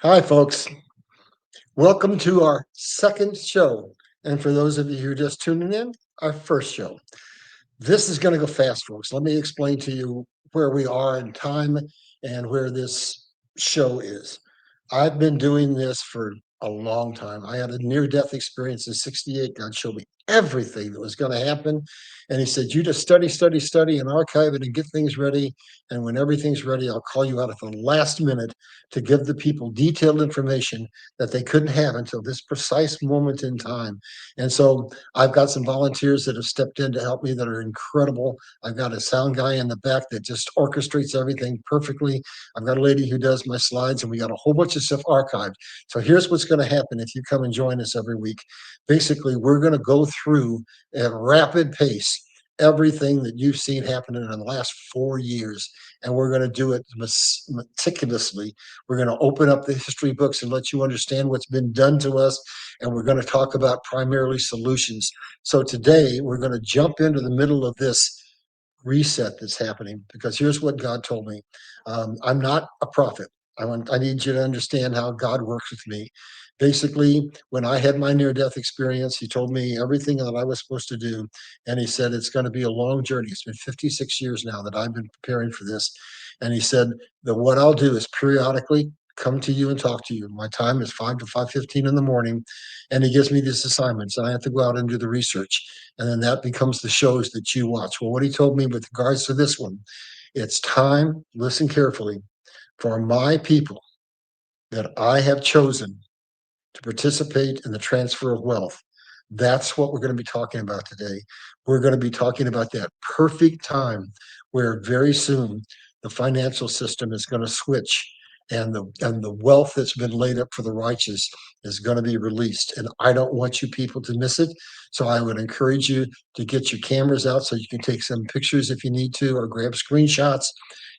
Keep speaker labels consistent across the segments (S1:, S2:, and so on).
S1: Hi, folks. Welcome to our second show. And for those of you who are just tuning in, our first show. This is going to go fast, folks. Let me explain to you where we are in time and where this show is. I've been doing this for a long time. I had a near death experience in 68. God showed me everything that was going to happen. And he said, you just study, study, study, and archive it and get things ready. And when everything's ready, I'll call you out at the last minute to give the people detailed information that they couldn't have until this precise moment in time. And so I've got some volunteers that have stepped in to help me that are incredible. I've got a sound guy in the back that just orchestrates everything perfectly. I've got a lady who does my slides, and we got a whole bunch of stuff archived. So here's what's going to happen if you come and join us every week. Basically, we're going to go through at rapid pace everything that you've seen happening in the last 4 years, and we're going to do it meticulously. We're going to open up the history books and let you understand what's been done to us, and we're going to talk about primarily solutions. So today, we're going to jump into the middle of this reset that's happening, because here's what God told me. I'm not a prophet. I need you to understand how God works with me. Basically, when I had my near death experience, he told me everything that I was supposed to do. And he said, it's going to be a long journey. It's been 56 years now that I've been preparing for this. And he said that what I'll do is periodically come to you and talk to you. My time is 5 to 5:15 in the morning. And he gives me these assignments, and I have to go out and do the research. And then that becomes the shows that you watch. Well, what he told me with regards to this one, it's time, listen carefully, for my people that I have chosen to participate in the transfer of wealth. That's what we're going to be talking about today. We're going to be talking about that perfect time where very soon the financial system is going to switch, and the wealth that's been laid up for the righteous is going to be released. And I don't want you people to miss it. So I would encourage you to get your cameras out so you can take some pictures if you need to, or grab screenshots,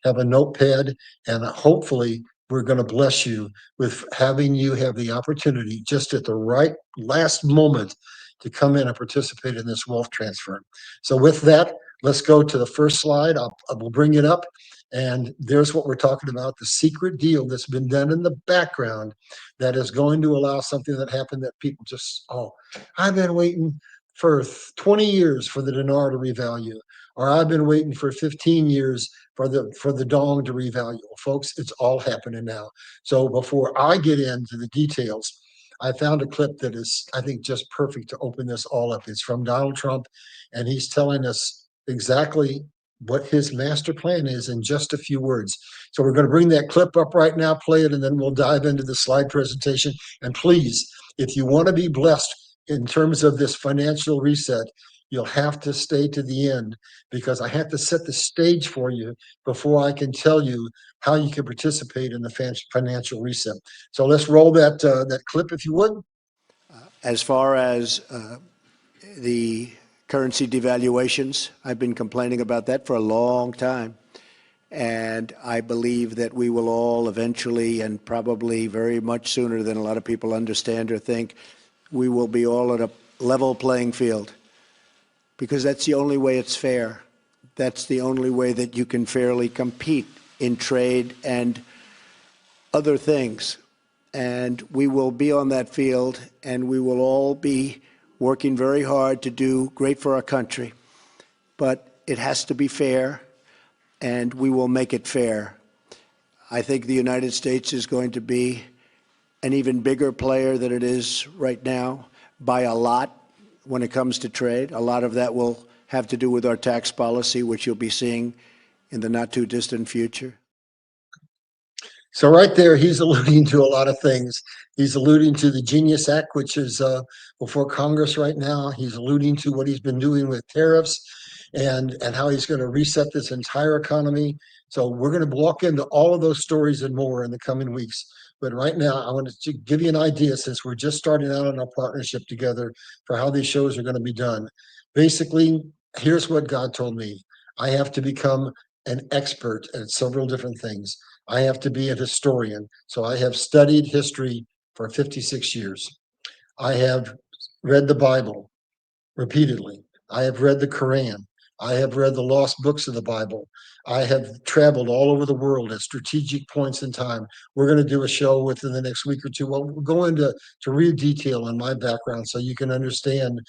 S1: have a notepad, and hopefully we're going to bless you with having you have the opportunity just at the right last moment to come in and participate in this wealth transfer. So with that, let's go to the first slide. I will bring it up. And there's what we're talking about, the secret deal that's been done in the background that is going to allow something that happened that people just, oh, I've been waiting for 20 years for the dinar to revalue, or I've been waiting for 15 years for the dong to revalue. Well, folks, it's all happening now. So before I get into the details, I found a clip that is, I think, just perfect to open this all up. It's from Donald Trump, and he's telling us exactly what his master plan is in just a few words. So we're going to bring that clip up right now, play it, and then we'll dive into the slide presentation. And please, if you want to be blessed in terms of this financial reset, you'll have to stay to the end, because I have to set the stage for you before I can tell you how you can participate in the financial reset. So let's roll that clip, if you would.
S2: As far as the currency devaluations, I've been complaining about that for a long time. And I believe that we will all eventually, and probably very much sooner than a lot of people understand or think, we will be all at a level playing field. Because that's the only way it's fair. That's the only way that you can fairly compete in trade and other things. And we will be on that field, and we will all be working very hard to do great for our country. But it has to be fair, and we will make it fair. I think the United States is going to be an even bigger player than it is right now by a lot when it comes to trade. A lot of that will have to do with our tax policy, which you'll be seeing in the not-too-distant future.
S1: So right there, he's alluding to a lot of things. He's alluding to the Genius Act, which is before Congress right now. He's alluding to what he's been doing with tariffs, and how he's going to reset this entire economy. So we're going to walk into all of those stories and more in the coming weeks. But right now, I want to give you an idea, since we're just starting out on our partnership together, for how these shows are going to be done. Basically, here's what God told me. I have to become an expert at several different things. I have to be a historian. So I have studied history for 56 years. I have read the Bible repeatedly. I have read the Quran. I have read the lost books of the Bible. I have traveled all over the world at strategic points in time. We're going to do a show within the next week or two. Well, we'll go into real detail on my background so you can understand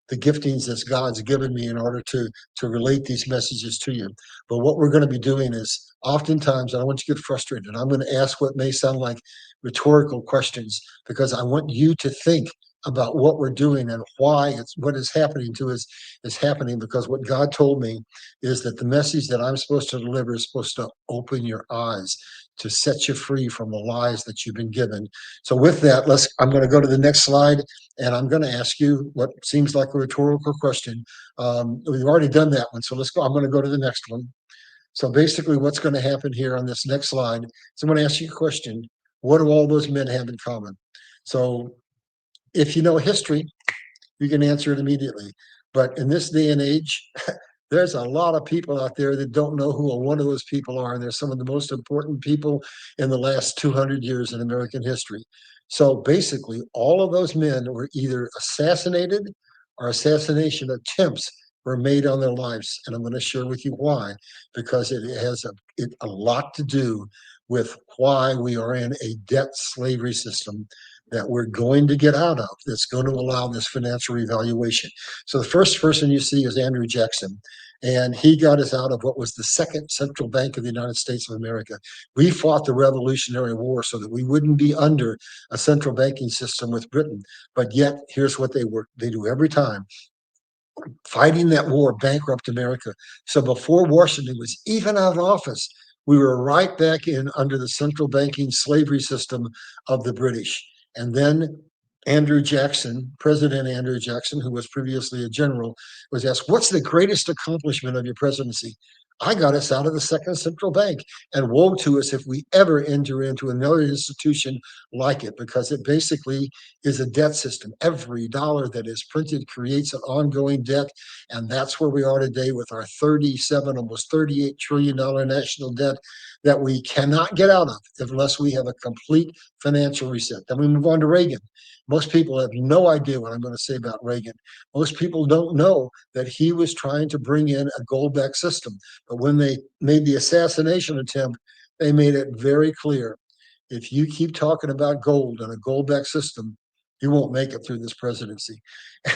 S1: the giftings that God's given me in order to relate these messages to you. But what we're going to be doing is oftentimes, I don't want you to get frustrated. I'm going to ask what may sound like rhetorical questions because I want you to think about what we're doing and why it's what is happening to us is happening, because what God told me is that the message that I'm supposed to deliver is supposed to open your eyes, to set you free from the lies that you've been given. So with that, I'm going to go to the next slide, and I'm going to ask you what seems like a rhetorical question. We've already done that one, so let's go. I'm going to go to the next one. So basically what's going to happen here on this next slide is I'm going to ask you a question. What do all those men have in common? So if you know history, you can answer it immediately. But in this day and age, there's a lot of people out there that don't know who one of those people are. And they're some of the most important people in the last 200 years in American history. So basically, all of those men were either assassinated or assassination attempts were made on their lives. And I'm going to share with you why, because it has a lot to do with why we are in a debt slavery system that we're going to get out of that's going to allow this financial revaluation. So the first person you see is Andrew Jackson, and he got us out of what was the second central bank of the United States of America. We fought the Revolutionary War so that we wouldn't be under a central banking system with Britain. But yet, here's what they do every time. Fighting that war bankrupt America. So before Washington was even out of office, we were right back in under the central banking slavery system of the British. And then Andrew Jackson, President Andrew Jackson, who was previously a general, was asked, "What's the greatest accomplishment of your presidency?" "I got us out of the second central bank. And woe to us if we ever enter into another institution like it, because it basically is a debt system. Every dollar that is printed creates an ongoing debt. And that's where we are today with our 37, almost $38 trillion national debt that we cannot get out of unless we have a complete financial reset." Then we move on to Reagan. Most people have no idea what I'm going to say about Reagan. Most people don't know that he was trying to bring in a gold-backed system. But when they made the assassination attempt, they made it very clear. If you keep talking about gold and a gold-backed system, you won't make it through this presidency.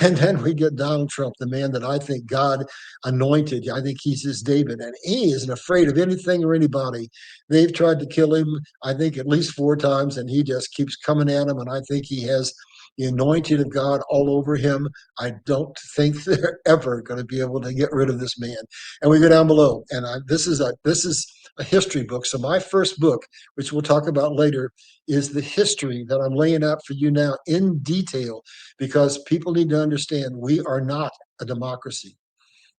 S1: And then we get Donald Trump, the man that I think God anointed. I think he's his David, and he isn't afraid of anything or anybody. They've tried to kill him, I think, at least 4 times, and he just keeps coming at them. And I think he has the anointing of God all over him. I don't think they're ever going to be able to get rid of this man. And we go down below, and this is a history book. So my first book, which we'll talk about later, is the history that I'm laying out for you now in detail, because people need to understand we are not a democracy.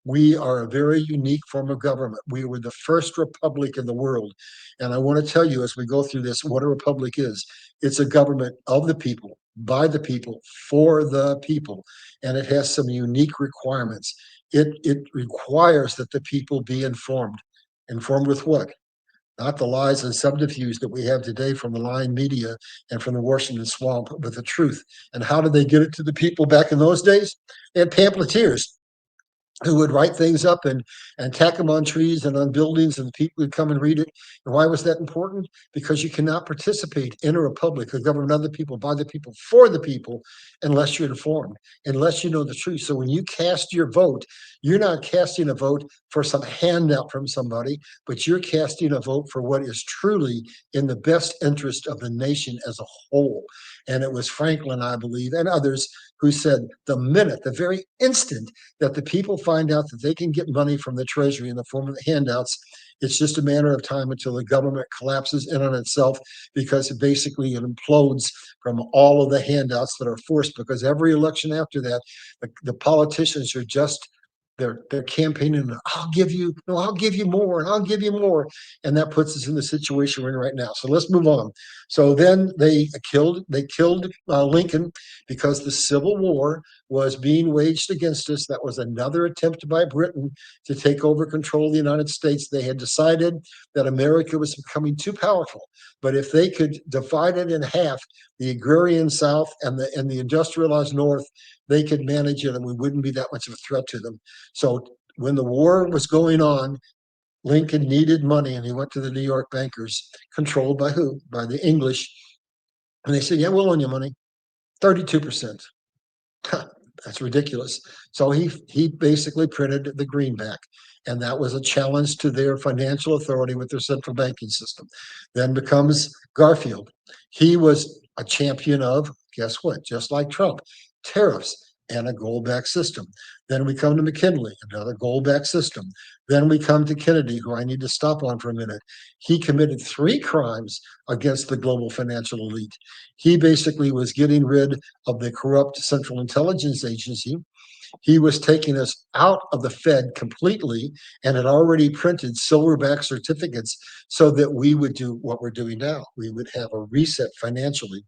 S1: We are a very unique form of government. We were the first republic in the world. And I want to tell you as we go through this what a republic is. It's a government of the people, by the people, for the people. And it has some unique requirements. It requires that the people be informed. Informed with what? Not the lies and subterfuge that we have today from the lying media and from the Washington swamp, but the truth. And how did they get it to the people back in those days? They had pamphleteers who would write things up and tack them on trees and on buildings, and the people would come and read it. And why was that important? Because you cannot participate in a republic, a government of the people, by the people, for the people, unless you're informed, unless you know the truth. So when you cast your vote, you're not casting a vote for some handout from somebody, but you're casting a vote for what is truly in the best interest of the nation as a whole. And it was Franklin, I believe, and others who said the very instant that the people find out that they can get money from the Treasury in the form of handouts, it's just a matter of time until the government collapses in on itself, because it basically it implodes from all of the handouts that are forced. Because every election after that, the politicians are just they're campaigning. I'll give you, no, I'll give you more, and I'll give you more, and that puts us in the situation we're in right now. So let's move on. So then they killed Lincoln because the Civil War was being waged against us. That was another attempt by Britain to take over control of the United States. They had decided that America was becoming too powerful, but if they could divide it in half, the agrarian South and the industrialized North, they could manage it, and we wouldn't be that much of a threat to them. So when the war was going on, Lincoln needed money and he went to the New York bankers, controlled by who? By the English. And they said, yeah, we'll loan you money, 32%. That's ridiculous. So he basically printed the greenback, and that was a challenge to their financial authority with their central banking system. Then becomes Garfield. He was a champion of, guess what? Just like Trump, tariffs and a gold-backed system. Then we come to McKinley, another gold-backed system. Then we come to Kennedy, who I need to stop on for a minute. He committed 3 crimes against the global financial elite. He basically was getting rid of the corrupt Central Intelligence Agency. He was taking us out of the Fed completely and had already printed silverback certificates so that we would do what we're doing now. We would have a reset financially.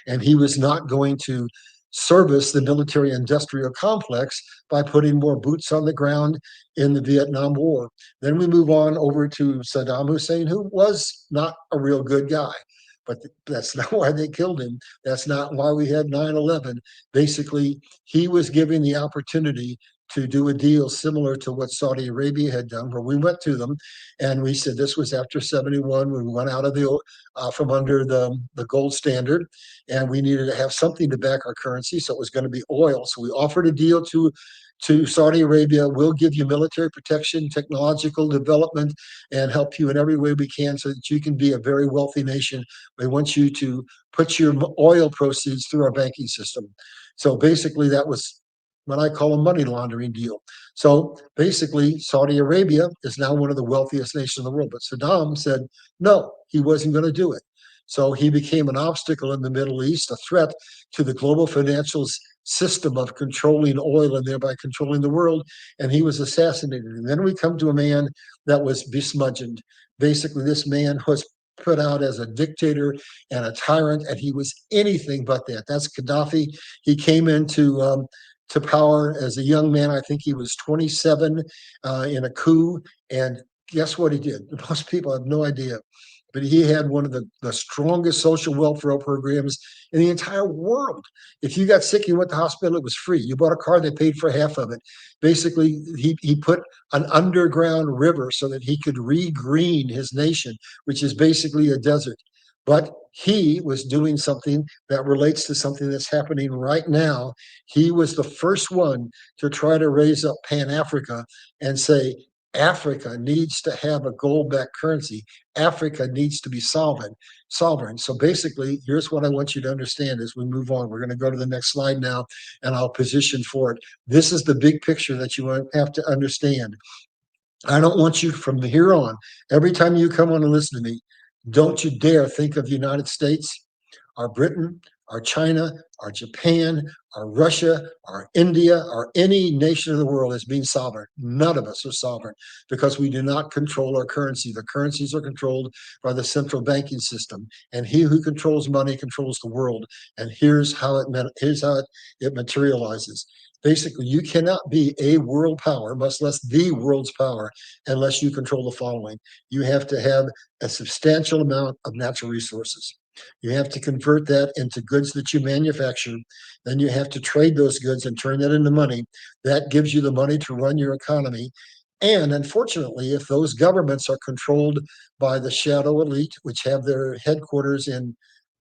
S1: And he was not going to service the military industrial complex by putting more boots on the ground in the Vietnam War. Then we move on over to Saddam Hussein, who was not a real good guy. But that's not why they killed him. That's not why we had 9/11. Basically, he was given the opportunity to do a deal similar to what Saudi Arabia had done, where we went to them and we said this was after 71 when we went out of the from under the gold standard, and we needed to have something to back our currency. So it was going to be oil. So we offered a deal to Saudi Arabia. We'll give you military protection, technological development, and help you in every way we can so that you can be a very wealthy nation. We want you to put your oil proceeds through our banking system. So basically, that was what I call a money laundering deal. So basically, Saudi Arabia is now one of the wealthiest nations in the world. But Saddam said no, he wasn't going to do it. So he became an obstacle in the Middle East, a threat to the global financial system of controlling oil and thereby controlling the world. And he was assassinated. And then we come to a man that was besmudged. Basically, this man was put out as a dictator and a tyrant, and he was anything but that. That's Gaddafi. He came into to power as a young man. I think he was 27 in a coup. And guess what he did? Most people have no idea. But he had one of the strongest social welfare programs in the entire world. If you got sick, you went to the hospital, it was free. You bought a car, they paid for half of it. Basically, he put an underground river so that he could regreen his nation, which is basically a desert. But he was doing something that relates to something that's happening right now. He was the first one to try to raise up Pan-Africa and say, Africa needs to have a gold-backed currency. Africa needs to be sovereign. So basically, here's what I want you to understand as we move on. We're going to go to the next slide now, and I'll position for it. This is the big picture that you have to understand. I don't want you from here on, every time you come on and listen to me, don't you dare think of the United States, or Britain, or China, or Japan, or Russia, or India, or any nation in the world as being sovereign. None of us are sovereign because we do not control our currency. The currencies are controlled by the central banking system, and he who controls money controls the world. And here's how it materializes. Basically, you cannot be a world power, much less the world's power, unless you control the following. You have to have a substantial amount of natural resources. You have to convert that into goods that you manufacture. Then you have to trade those goods and turn that into money. That gives you the money to run your economy. And unfortunately, if those governments are controlled by the shadow elite, which have their headquarters in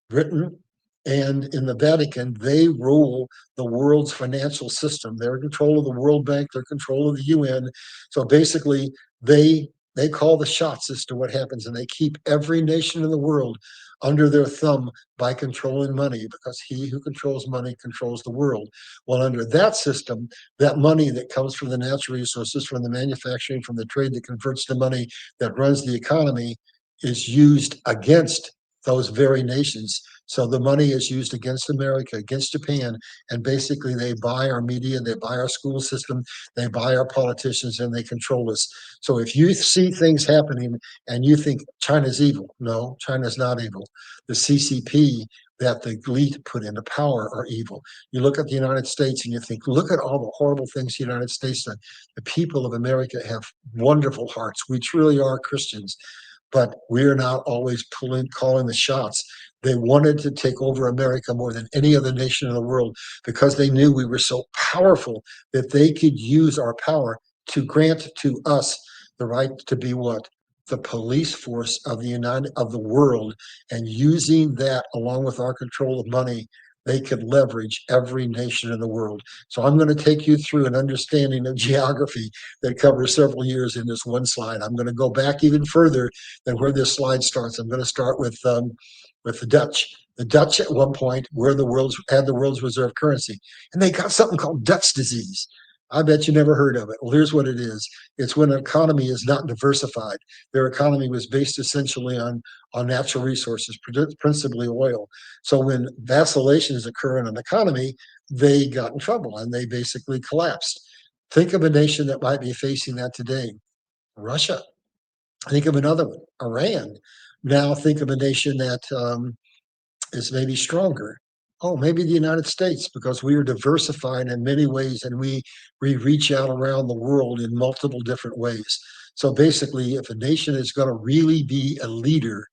S1: Britain and in the Vatican, they rule the world's financial system. They're in control of the World Bank, they're in control of the UN. So basically, they call the shots as to what happens, and they keep every nation in the world under their thumb by controlling money, because he who controls money controls the world. Well, under that system, that money that comes from the natural resources, from the manufacturing, from the trade that converts the money that runs the economy, is used against those very nations. So the money is used against America, against Japan, and basically they buy our media, they buy our school system, they buy our politicians, and they control us. So if you see things happening and you think China's evil, no, China's not evil. The CCP that the elite put into power are evil. You look at the United States and you think, look at all the horrible things the United States done. The people of America have wonderful hearts. We truly are Christians, but we're not always calling the shots. They wanted to take over America more than any other nation in the world because they knew we were so powerful that they could use our power to grant to us the right to be what? The police force of the world, and using that along with our control of money, they could leverage every nation in the world. So I'm going to take you through an understanding of geography that covers several years in this one slide. I'm going to go back even further than where this slide starts. I'm going to start with the Dutch. The Dutch at one point were had the world's reserve currency, and they got something called Dutch disease. I bet you never heard of it. Well, here's what it is. It's when an economy is not diversified. Their economy was based essentially on natural resources, principally oil. So when vacillations occur in an economy, they got in trouble and they basically collapsed. Think of a nation that might be facing that today. Russia. Think of another one, Iran. Now think of a nation that is maybe stronger. Oh, maybe the United States, because we are diversified in many ways and we reach out around the world in multiple different ways. So basically, if a nation is going to really be a leader,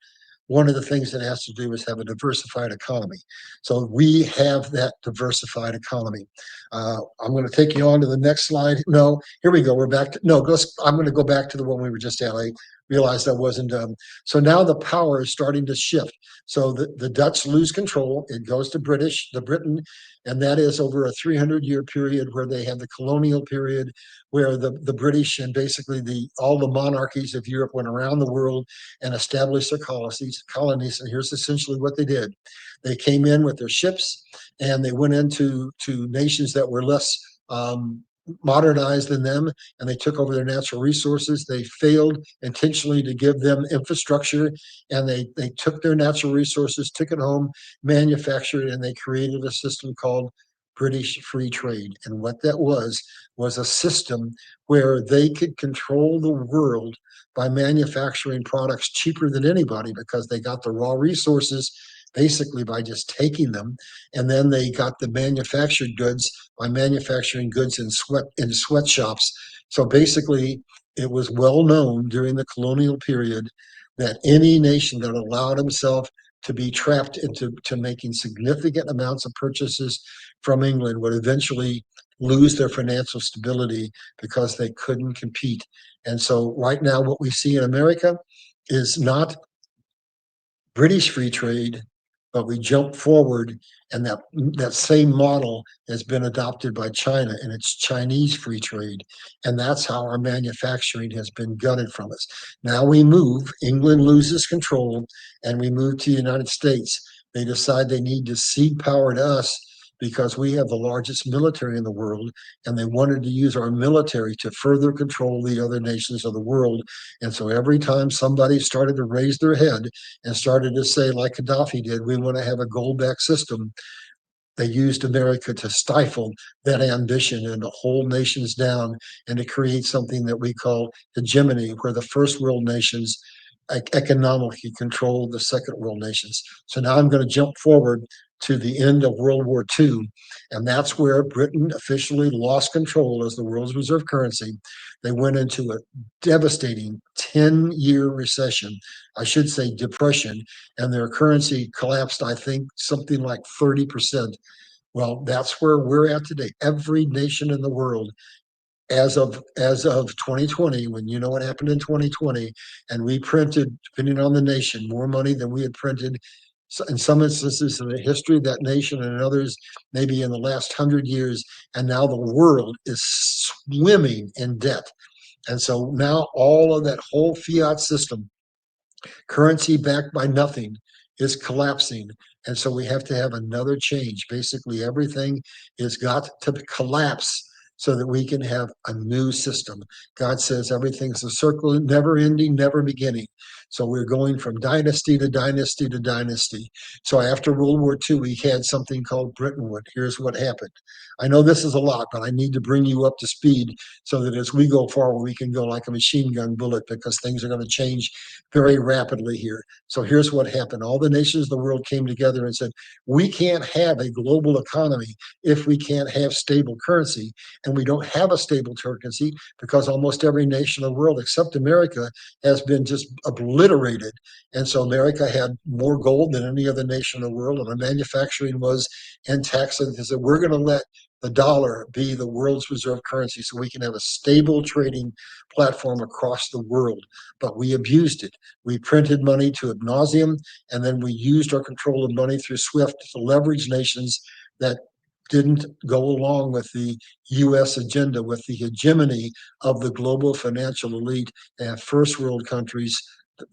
S1: one of the things it has to do is have a diversified economy. So we have that diversified economy. I'm going to take you on to the next slide. No, here we go. We're back to, no, I'm going to go back to the one we were just at. I realized I wasn't done. So now the power is starting to shift. So the Dutch lose control. It goes to Britain, and that is over a 300-year period where they have the colonial period, where the British and basically all the monarchies of Europe went around the world and established their colonies. And here's essentially what they did. They came in with their ships and they went into nations that were less modernized than them, and they took over their natural resources. They failed intentionally to give them infrastructure, and they took their natural resources, took it home, manufactured, and they created a system called British free trade. And what that was a system where they could control the world by manufacturing products cheaper than anybody because they got the raw resources basically by just taking them, and then they got the manufactured goods by manufacturing goods in sweatshops. So basically, it was well known during the colonial period that any nation that allowed himself to be trapped into making significant amounts of purchases from England would eventually lose their financial stability because they couldn't compete. And so right now what we see in America is not British free trade, but we jump forward, and that same model has been adopted by China, and it's Chinese free trade. And that's how our manufacturing has been gutted from us. Now we move, England loses control, and we move to the United States. They decide they need to cede power to us because we have the largest military in the world, and they wanted to use our military to further control the other nations of the world. And so every time somebody started to raise their head and started to say, like Gaddafi did, we want to have a gold-backed system, they used America to stifle that ambition and to hold nations down and to create something that we call hegemony, where the first world nations economically control the second world nations. So now I'm going to jump forward to the end of World War II, and that's where Britain officially lost control as the world's reserve currency. They went into a devastating 10-year recession, I should say depression, and their currency collapsed, I think, something like 30%. Well, that's where we're at today. Every nation in the world, as of 2020, when you know what happened in 2020, and we printed, depending on the nation, more money than we had printed in some instances in the history of that nation, and in others maybe in the last 100 years. And now the world is swimming in debt. And so now all of that whole fiat system, currency backed by nothing, is collapsing. And so we have to have another change. Basically, everything has got to collapse so that we can have a new system. God says everything's a circle, never ending, never beginning. So we're going from dynasty to dynasty to dynasty. So after World War II, we had something called Bretton. Here's what happened. I know this is a lot, but I need to bring you up to speed so that as we go forward, we can go like a machine gun bullet, because things are going to change very rapidly here. So here's what happened. All the nations of the world came together and said, we can't have a global economy if we can't have stable currency. And we don't have a stable currency because almost every nation in the world except America has been just obliterated. And so America had more gold than any other nation in the world, and our manufacturing was intact. So they said, we're going to let the dollar be the world's reserve currency so we can have a stable trading platform across the world. But we abused it. We printed money to ad nauseum, and then we used our control of money through SWIFT to leverage nations that didn't go along with the U.S. agenda, with the hegemony of the global financial elite, and first world countries,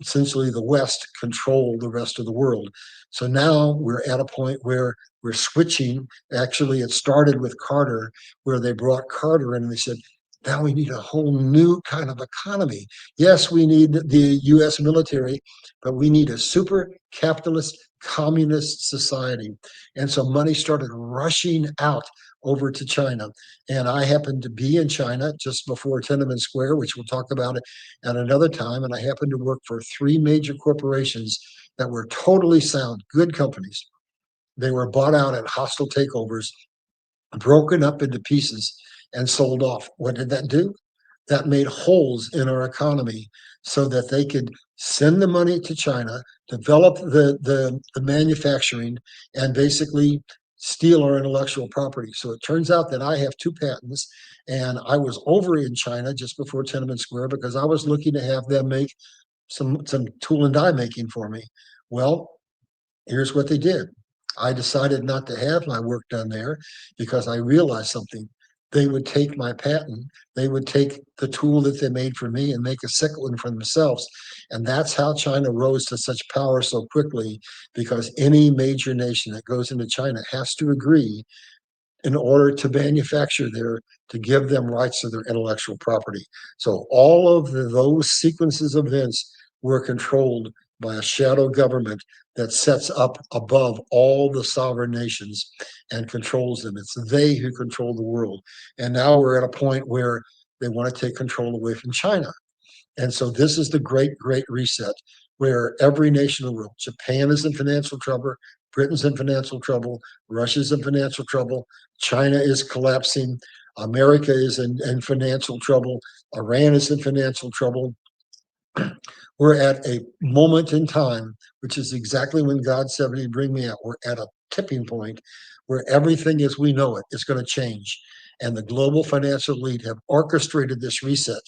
S1: essentially the West, control the rest of the world. So now we're at a point where we're switching. Actually, it started with Carter, where they brought Carter in and they said, now we need a whole new kind of economy. Yes, we need the U.S. military, but we need a super capitalist communist society. And so money started rushing out over to China. And I happened to be in China just before Tiananmen Square, which we'll talk about it at another time. And I happened to work for three major corporations that were totally sound, good companies. They were bought out in hostile takeovers, broken up into pieces, and sold off. What did that do? That made holes in our economy so that they could send the money to China, develop the manufacturing, and basically steal our intellectual property. So it turns out that I have two patents, and I was over in China just before Tiananmen Square because I was looking to have them make some tool and die making for me. Well, here's what they did. I decided not to have my work done there because I realized something. They would take my patent, they would take the tool that they made for me and make a second one for themselves. And that's how China rose to such power so quickly, because any major nation that goes into China has to agree in order to manufacture there to give them rights to their intellectual property. So all of those sequences of events were controlled by a shadow government that sets up above all the sovereign nations and controls them. It's they who control the world. And now we're at a point where they want to take control away from China. And so this is the great reset, where every nation in the world, Japan is in financial trouble, Britain's in financial trouble, Russia's in financial trouble, China is collapsing, America is in financial trouble, Iran is in financial trouble. We're at a moment in time, which is exactly when God said, "He'd bring me out." We're at a tipping point where everything as we know it is going to change. And the global financial elite have orchestrated this reset,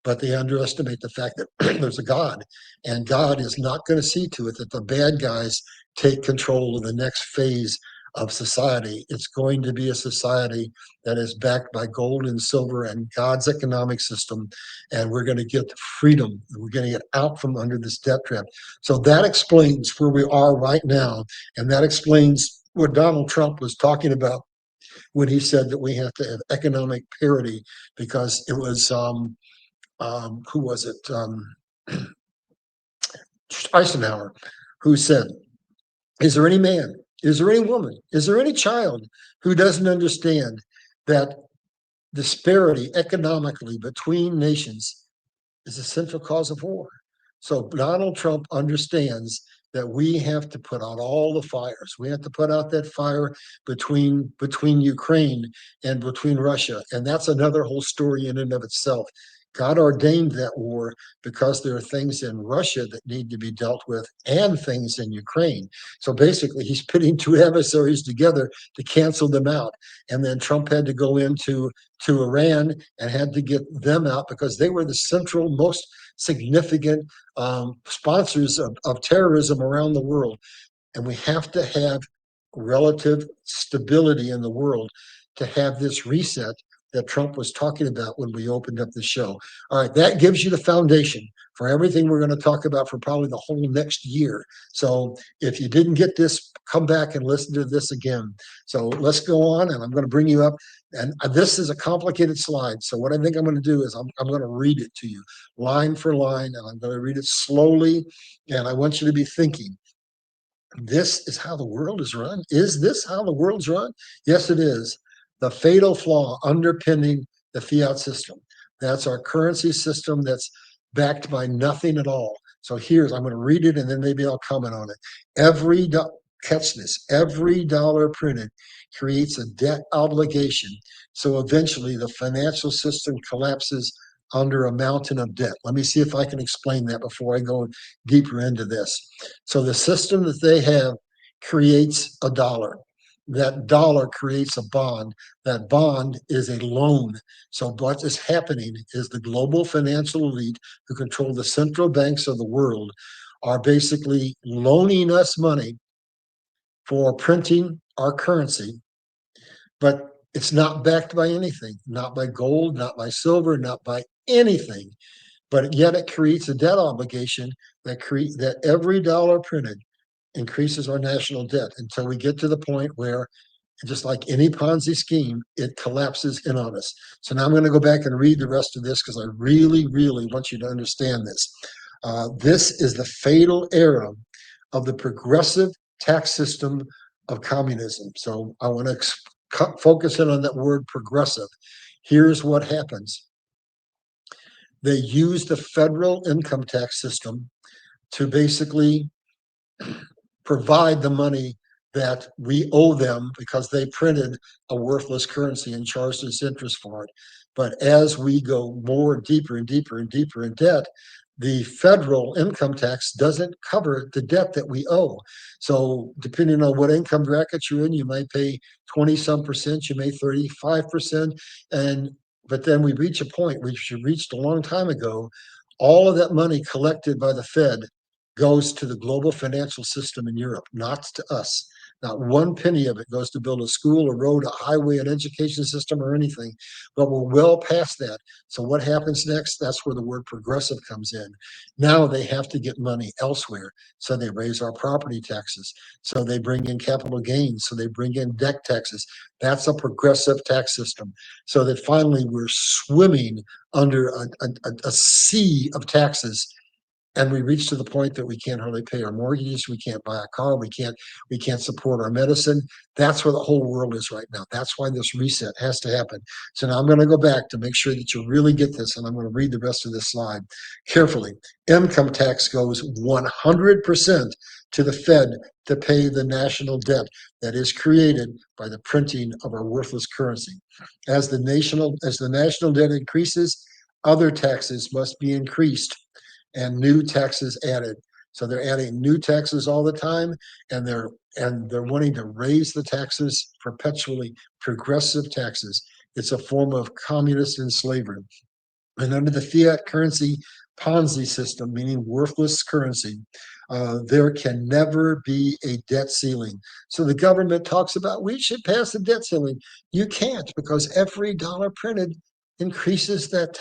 S1: but they underestimate the fact that there's a God, and God is not going to see to it that the bad guys take control of the next phase of society. It's going to be a society that is backed by gold and silver and God's economic system, and we're going to get freedom. We're going to get out from under this debt trap. So that explains where we are right now, and that explains what Donald Trump was talking about when he said that we have to have economic parity, because it was who was it? Eisenhower, who said, is there any man, is there any woman, is there any child who doesn't understand that disparity economically between nations is a central cause of war? So Donald Trump understands that we have to put out all the fires. We have to put out that fire between Ukraine and between Russia. And that's another whole story in and of itself. God ordained that war because there are things in Russia that need to be dealt with and things in Ukraine. So basically, he's pitting two adversaries together to cancel them out. And then Trump had to go into Iran and had to get them out because they were the central, most significant sponsors of terrorism around the world. And we have to have relative stability in the world to have this reset that Trump was talking about when we opened up the show. All right, that gives you the foundation for everything we're going to talk about for probably the whole next year. So if you didn't get this, come back and listen to this again. So let's go on, and I'm going to bring you up. And this is a complicated slide. So what I think I'm going to do is I'm going to read it to you line for line, and I'm going to read it slowly. And I want you to be thinking, this is how the world is run? Is this how the world's run? Yes, it is. The fatal flaw underpinning the fiat system. That's our currency system that's backed by nothing at all. So I'm going to read it and then maybe I'll comment on it. Catch this, every dollar printed creates a debt obligation. So eventually the financial system collapses under a mountain of debt. Let me see if I can explain that before I go deeper into this. So the system that they have creates a dollar. that dollar creates a bond. That bond is a loan. So what is happening is the global financial elite who control the central banks of the world are basically loaning us money for printing our currency, but it's not backed by anything, not by gold, not by silver, not by anything. But yet it creates a debt obligation that every dollar printed increases our national debt until we get to the point where, just like any Ponzi scheme, it collapses in on us. So now I'm going to go back and read the rest of this because I really, really want you to understand this. This is the fatal era of the progressive tax system of communism. So I want to focus in on that word progressive. Here's what happens. They use the federal income tax system to basically provide the money that we owe them because they printed a worthless currency and charged us interest for it. But as we go more deeper and deeper and deeper in debt, the federal income tax doesn't cover the debt that we owe. So depending on what income bracket you're in, you might pay 20 some percent, you may 35%. But then we reach a point which we reached a long time ago. All of that money collected by the Fed goes to the global financial system in Europe, not to us. Not one penny of it goes to build a school, a road, a highway, an education system, or anything. But we're well past that. So what happens next? That's where the word progressive comes in. Now they have to get money elsewhere. So they raise our property taxes. So they bring in capital gains. So they bring in debt taxes. That's a progressive tax system. So that finally we're swimming under a sea of taxes, and we reach to the point that we can't hardly pay our mortgages, we can't buy a car, we can't support our medicine. That's where the whole world is right now. That's why this reset has to happen. So now I'm going to go back to make sure that you really get this, and I'm going to read the rest of this slide carefully. Income tax goes 100% to the Fed to pay the national debt that is created by the printing of our worthless currency. As the national debt increases, other taxes must be increased and new taxes added. So they're adding new taxes all the time, and they're wanting to raise the taxes perpetually, progressive taxes. It's a form of communist enslavement. And under the fiat currency Ponzi system, meaning worthless currency, there can never be a debt ceiling. So the government talks about we should pass a debt ceiling. You can't, because every dollar printed increases that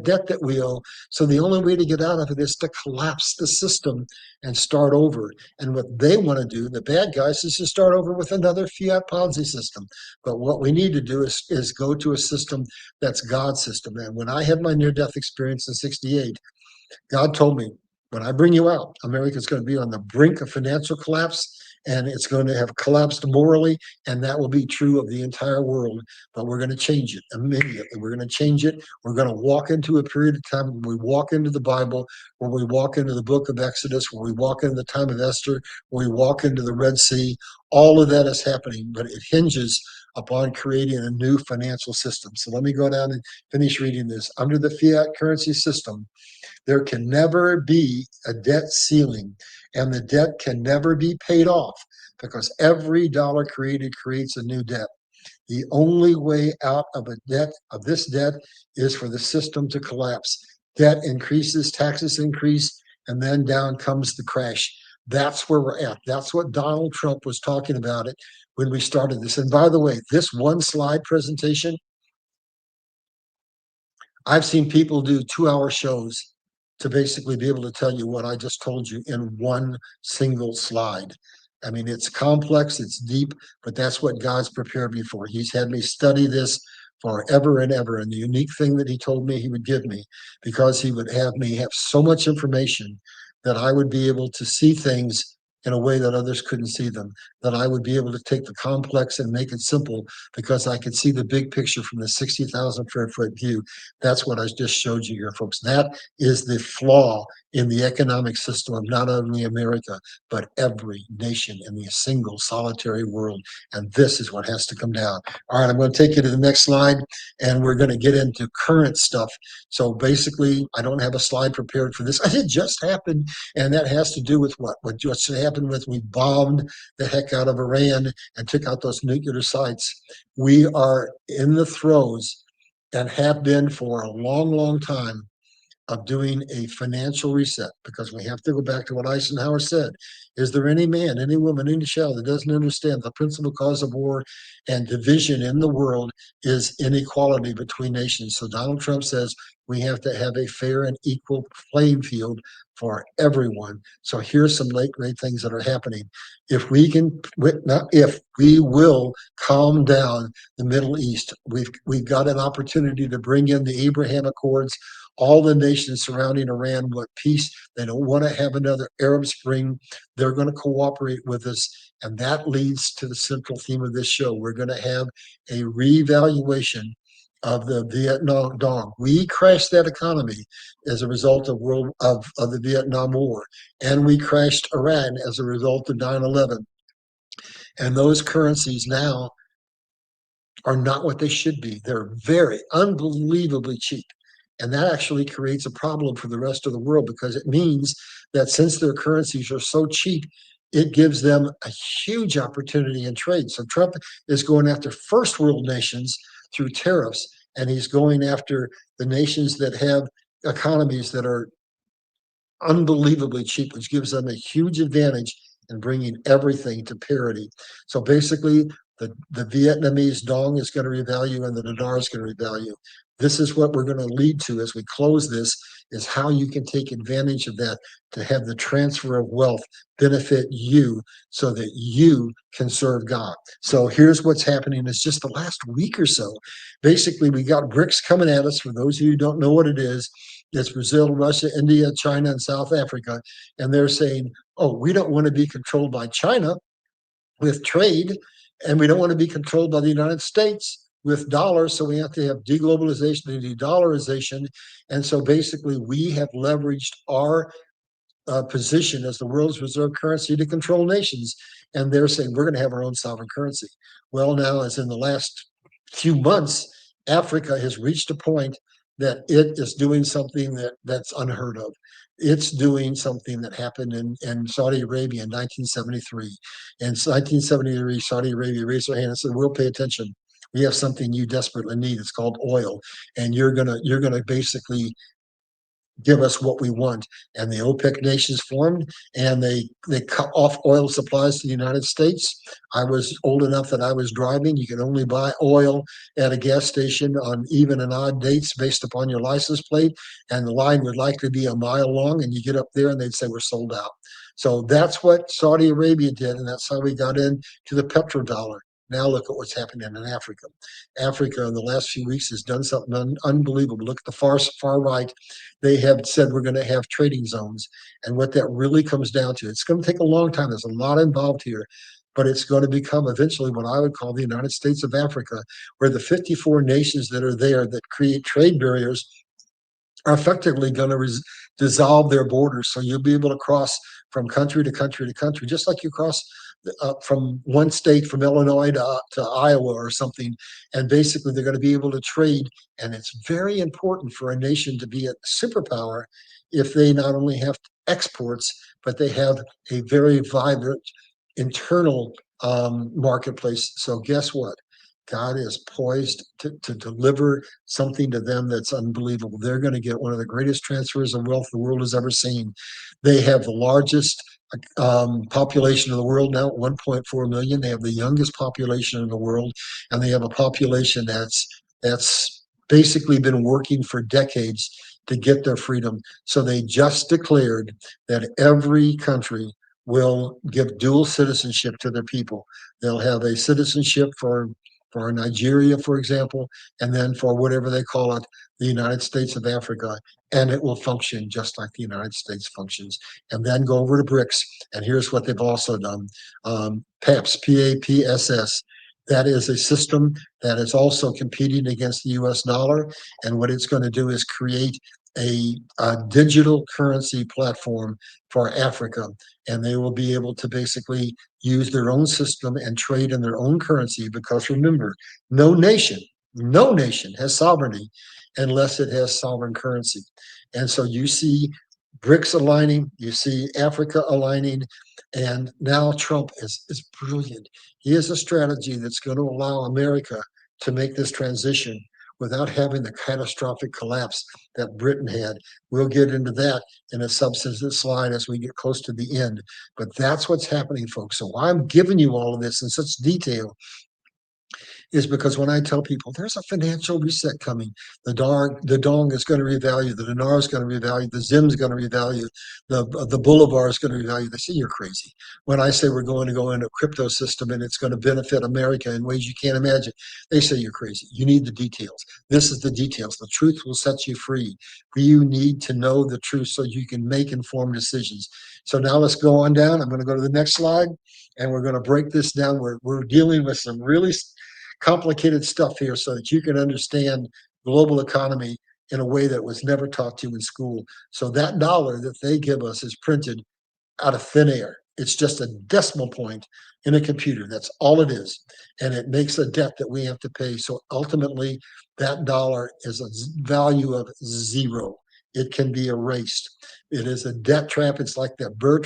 S1: debt that we owe. So the only way to get out of it is to collapse the system and start over. And what they want to do, the bad guys, is to start over with another fiat Ponzi system. But what we need to do is go to a system that's God's system. And when I had my near-death experience in '68, God told me, when I bring you out, America's going to be on the brink of financial collapse, and it's going to have collapsed morally, and that will be true of the entire world. But we're going to change it immediately. We're going to change it. We're going to walk into a period of time when we walk into the Bible, when we walk into the book of Exodus, when we walk into the time of Esther, when we walk into the Red Sea. All of that is happening, but it hinges upon creating a new financial system. So let me go down and finish reading this. Under the fiat currency system, there can never be a debt ceiling, and the debt can never be paid off because every dollar created creates a new debt. The only way out of this debt is for the system to collapse. Debt increases, taxes increase, and then down comes the crash. That's where we're at. That's what Donald Trump was talking about it when we started this. And by the way, this one slide presentation, I've seen people do 2-hour shows to basically be able to tell you what I just told you in one single slide. I mean, it's complex, it's deep, but that's what God's prepared me for. He's had me study this forever and ever. And the unique thing that he told me he would give me, because he would have me have so much information that I would be able to see things in a way that others couldn't see them, that I would be able to take the complex and make it simple because I could see the big picture from the 60,000 foot view. That's what I just showed you here, folks. That is the flaw in the economic system of not only America, but every nation in the single solitary world. And this is what has to come down. All right, I'm going to take you to the next slide, and we're going to get into current stuff. So basically, I don't have a slide prepared for this. It just happened, and that has to do with what just happened happened with we bombed the heck out of Iran and took out those nuclear sites. We are in the throes and have been for a long, long time of doing a financial reset, because we have to go back to what Eisenhower said. Is there any man, any woman, any child that doesn't understand the principal cause of war and division in the world is inequality between nations? So Donald Trump says we have to have a fair and equal playing field for everyone. So here's some late great things that are happening. If we can, not if, we will calm down the Middle East. We've got an opportunity to bring in the Abraham Accords. All the nations surrounding Iran want peace. They don't want to have another Arab Spring. They're going to cooperate with us. And that leads to the central theme of this show. We're going to have a reevaluation of the Vietnam Dong. We crashed that economy as a result of the Vietnam War, and we crashed Iran as a result of 9/11. And those currencies now are not what they should be. They're very unbelievably cheap. And that actually creates a problem for the rest of the world, because it means that since their currencies are so cheap, it gives them a huge opportunity in trade. So Trump is going after first world nations through tariffs, and he's going after the nations that have economies that are unbelievably cheap, which gives them a huge advantage in bringing everything to parity. So basically, the Vietnamese dong is going to revalue and the dinar is going to revalue. This is what we're going to lead to as we close this, is how you can take advantage of that to have the transfer of wealth benefit you so that you can serve God. So here's what's happening. It's just the last week or so. Basically, we got BRICS coming at us. For those of you who don't know what it is, it's Brazil, Russia, India, China, and South Africa. And they're saying, oh, we don't want to be controlled by China with trade, and we don't want to be controlled by the United States with dollars. So we have to have de-globalization and de-dollarization. And so basically, we have leveraged our position as the world's reserve currency to control nations. And they're saying we're going to have our own sovereign currency. Well, now, as in the last few months, Africa has reached a point that it is doing something that's unheard of. It's doing something that happened in Saudi Arabia in 1973. In 1973, Saudi Arabia raised their hand and said, "We'll pay attention. We have something you desperately need. It's called oil, and you're gonna basically give us what we want." And the OPEC nations formed, and they cut off oil supplies to the United States. I was old enough that I was driving. You could only buy oil at a gas station on even and odd dates based upon your license plate, and the line would likely be a mile long. And you get up there, and they'd say we're sold out. So that's what Saudi Arabia did, and that's how we got into the petrodollar. Now look at what's happening in Africa. Africa in the last few weeks has done something unbelievable. Look at the far right. They have said we're going to have trading zones. And what that really comes down to, it's going to take a long time. There's a lot involved here, but it's going to become eventually what I would call the United States of Africa, where the 54 nations that are there that create trade barriers are effectively going to dissolve their borders. So you'll be able to cross from country to country to country, just like you cross from one state, from Illinois to Iowa or something. And basically, they're going to be able to trade. And it's very important for a nation to be a superpower if they not only have exports, but they have a very vibrant internal marketplace. So guess what? God is poised to deliver something to them that's unbelievable. They're going to get one of the greatest transfers of wealth the world has ever seen. They have the largest population of the world now, 1.4 million. They have the youngest population in the world, and they have a population that's basically been working for decades to get their freedom. So they just declared that every country will give dual citizenship to their people. They'll have a citizenship for Nigeria, for example, and then for whatever they call it, the United States of Africa, and it will function just like the United States functions. And then go over to BRICS, and here's what they've also done. PAPS, PAPSS, that is a system that is also competing against the US dollar, and what it's going to do is create a digital currency platform for Africa, and they will be able to basically use their own system and trade in their own currency, because remember, no nation has sovereignty unless it has sovereign currency. And so you see BRICS aligning, you see Africa aligning, and now Trump is brilliant. He has a strategy that's going to allow America to make this transition without having the catastrophic collapse that Britain had. We'll get into that in a substantive slide as we get close to the end. But that's what's happening, folks. So why I'm giving you all of this in such detail is because when I tell people there's a financial reset coming, the dong is going to revalue, the dinar is going to revalue, the zim is going to revalue, the bolivar is going to revalue. They say you're crazy. When I say we're going to go into a crypto system and it's going to benefit America in ways you can't imagine, they say you're crazy. You need the details. This is the details. The truth will set you free. You need to know the truth so you can make informed decisions. So now let's go on down. I'm going to go to the next slide and we're going to break this down. We're dealing with some really complicated stuff here so that you can understand global economy in a way that was never taught to you in school. So that dollar that they give us is printed out of thin air. It's just a decimal point in a computer. That's all it is. And it makes a debt that we have to pay. So ultimately, that dollar is a value of zero. It can be erased. It is a debt trap. It's like that bear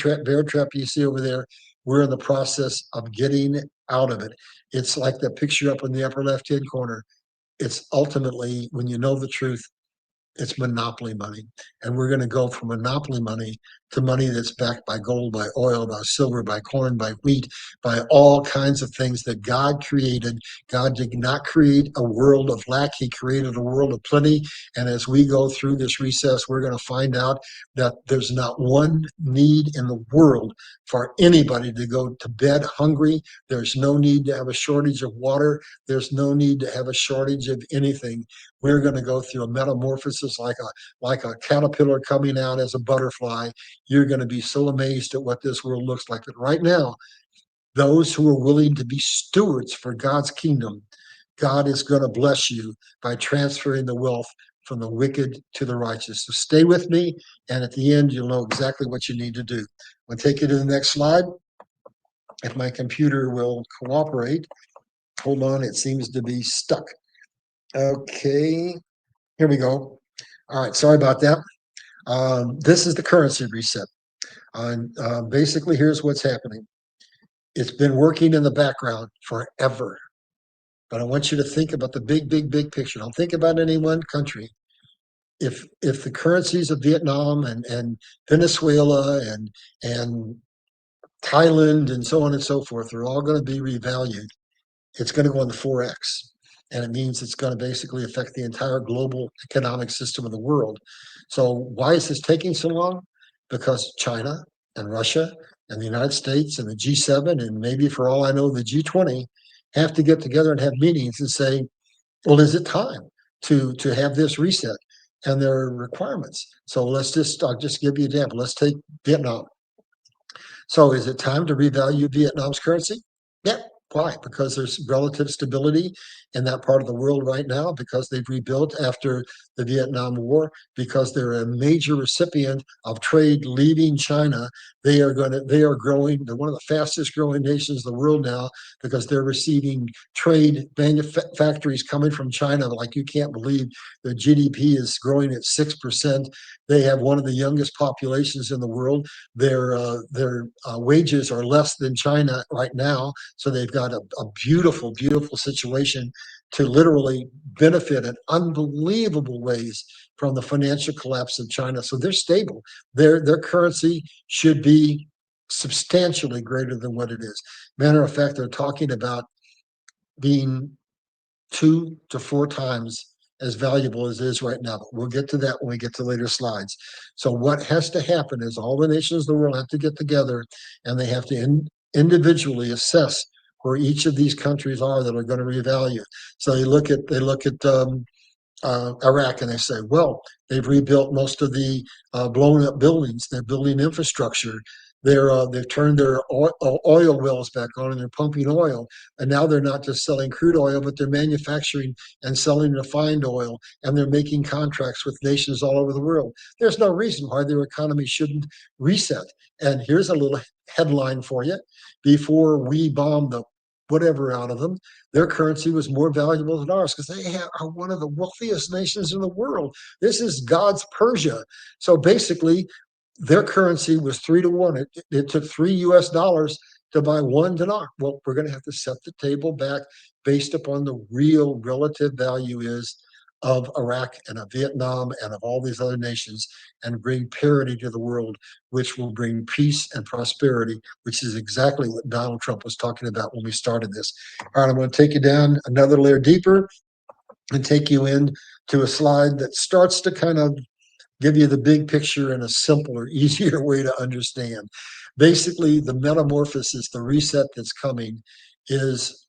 S1: trap you see over there. We're in the process of getting out of it. It's like that picture up in the upper left-hand corner. It's ultimately, when you know the truth, it's monopoly money. And we're going to go from monopoly money to money that's backed by gold, by oil, by silver, by corn, by wheat, by all kinds of things that God created. God did not create a world of lack. He created a world of plenty. And as we go through this recess, we're going to find out that there's not one need in the world for anybody to go to bed hungry. There's no need to have a shortage of water. There's no need to have a shortage of anything. We're going to go through a metamorphosis like a caterpillar coming out as a butterfly. You're going to be so amazed at what this world looks like. But right now, those who are willing to be stewards for God's kingdom, God is going to bless you by transferring the wealth from the wicked to the righteous. So stay with me, and at the end, you'll know exactly what you need to do. I'll take you to the next slide. If my computer will cooperate. Hold on, it seems to be stuck. Okay, here we go. All right, sorry about that. This is the currency reset. Basically, here's what's happening. It's been working in the background forever. But I want you to think about the big picture. Don't think about any one country. If the currencies of Vietnam and Venezuela and Thailand and so on and so forth are all going to be revalued, it's going to go on the 4X. And it means it's going to basically affect the entire global economic system of the world. So why is this taking so long? Because China and Russia and the United States and the G7 and maybe for all I know the G20 have to get together and have meetings and say, well, is it time to have this reset? And there are requirements. So I'll just give you an example. Let's take Vietnam. So is it time to revalue Vietnam's currency? Yeah. Why? Because there's relative stability in that part of the world right now, because they've rebuilt after the Vietnam War, because they're a major recipient of trade leaving China. They are growing. They're one of the fastest growing nations in the world now because they're receiving trade factories coming from China like you can't believe. The GDP is growing at 6%. They have one of the youngest populations in the world. Their wages are less than China right now, so they've got a beautiful situation to literally benefit in unbelievable ways from the financial collapse of China. So they're stable. Their currency should be substantially greater than what it is. Matter of fact, they're talking about being 2 to 4 times as valuable as it is right now. We'll get to that when we get to later slides. So what has to happen is all the nations of the world have to get together and they have to individually assess where each of these countries are that are going to revalue. So they look at Iraq and they say, well, they've rebuilt most of the blown up buildings. They're building infrastructure. They've turned their oil wells back on and they're pumping oil. And now they're not just selling crude oil, but they're manufacturing and selling refined oil. And they're making contracts with nations all over the world. There's no reason why their economy shouldn't reset. And here's a little headline for you. Before we bombed the whatever out of them, their currency was more valuable than ours because they are one of the wealthiest nations in the world. This is God's Persia. So basically, their currency was 3 to 1. It took $3 to buy one dinar. Well, we're going to have to set the table back based upon the real relative value is of Iraq and of Vietnam and of all these other nations, and bring parity to the world, which will bring peace and prosperity, which is exactly what Donald Trump was talking about when we started this. All right, I'm going to take you down another layer deeper and take you into a slide that starts to kind of give you the big picture in a simpler, easier way to understand. Basically, the metamorphosis, the reset that's coming is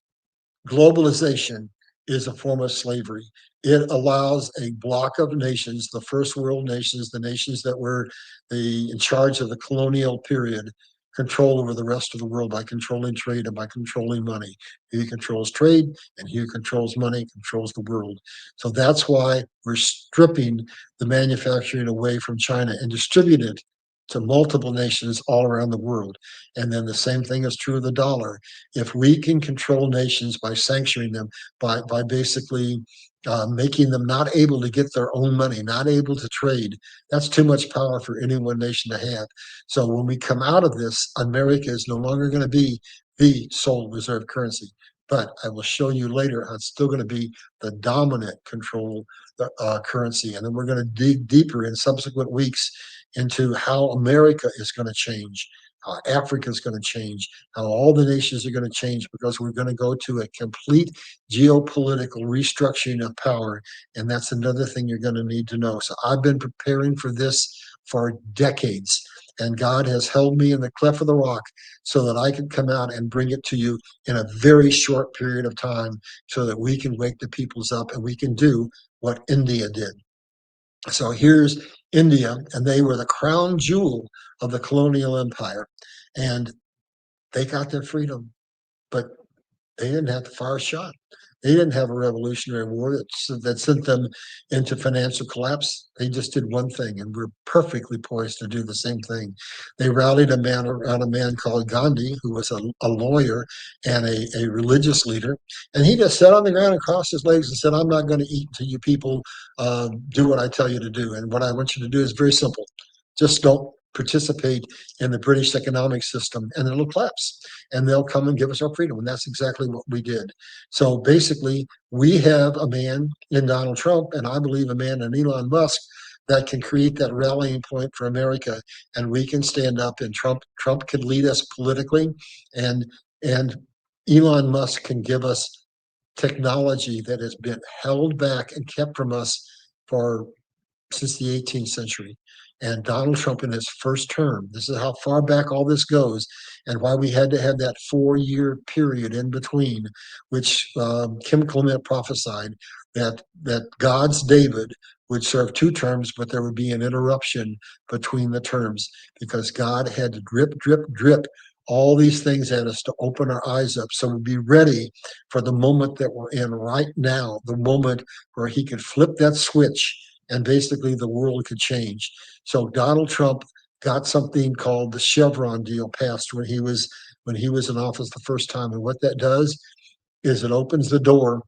S1: globalization is a form of slavery. It allows a block of nations, the first world nations, the nations that were in charge of the colonial period, control over the rest of the world by controlling trade and by controlling money. He who controls trade and he who controls money controls the world. So that's why we're stripping the manufacturing away from China and distributing it to multiple nations all around the world. And then the same thing is true of the dollar. If we can control nations by sanctioning them, by basically making them not able to get their own money, not able to trade, that's too much power for any one nation to have. So when we come out of this, America is no longer going to be the sole reserve currency. But I will show you later how it's still going to be the dominant control currency. And then we're going to dig deeper in subsequent weeks into how America is going to change, how Africa is going to change, how all the nations are going to change, because we're going to go to a complete geopolitical restructuring of power. And that's another thing you're going to need to know. So I've been preparing for this for decades. And God has held me in the cleft of the rock so that I can come out and bring it to you in a very short period of time so that we can wake the peoples up and we can do what India did. So here's India, and they were the crown jewel of the colonial empire. And they got their freedom, but they didn't have to fire a shot. They didn't have a revolutionary war that sent them into financial collapse. They just did one thing, and we're perfectly poised to do the same thing. They rallied a man around a man called Gandhi, who was a lawyer and a religious leader. And he just sat on the ground and crossed his legs and said, I'm not going to eat until you people do what I tell you to do. And what I want you to do is very simple. Just don't participate in the British economic system, and it'll collapse. And they'll come and give us our freedom. And that's exactly what we did. So basically, we have a man in Donald Trump, and I believe a man in Elon Musk that can create that rallying point for America, and we can stand up. And Trump can lead us politically, and and Elon Musk can give us technology that has been held back and kept from us for since the 18th century. And Donald Trump in his first term, this is how far back all this goes, and why we had to have that 4-year period in between, which Kim Clement prophesied that God's David would serve 2 terms, but there would be an interruption between the terms because God had to drip, drip, drip all these things at us to open our eyes up so we'd be ready for the moment that we're in right now, the moment where he could flip that switch and basically the world could change. So Donald Trump got something called the Chevron deal passed when he was in office the first time. And what that does is it opens the door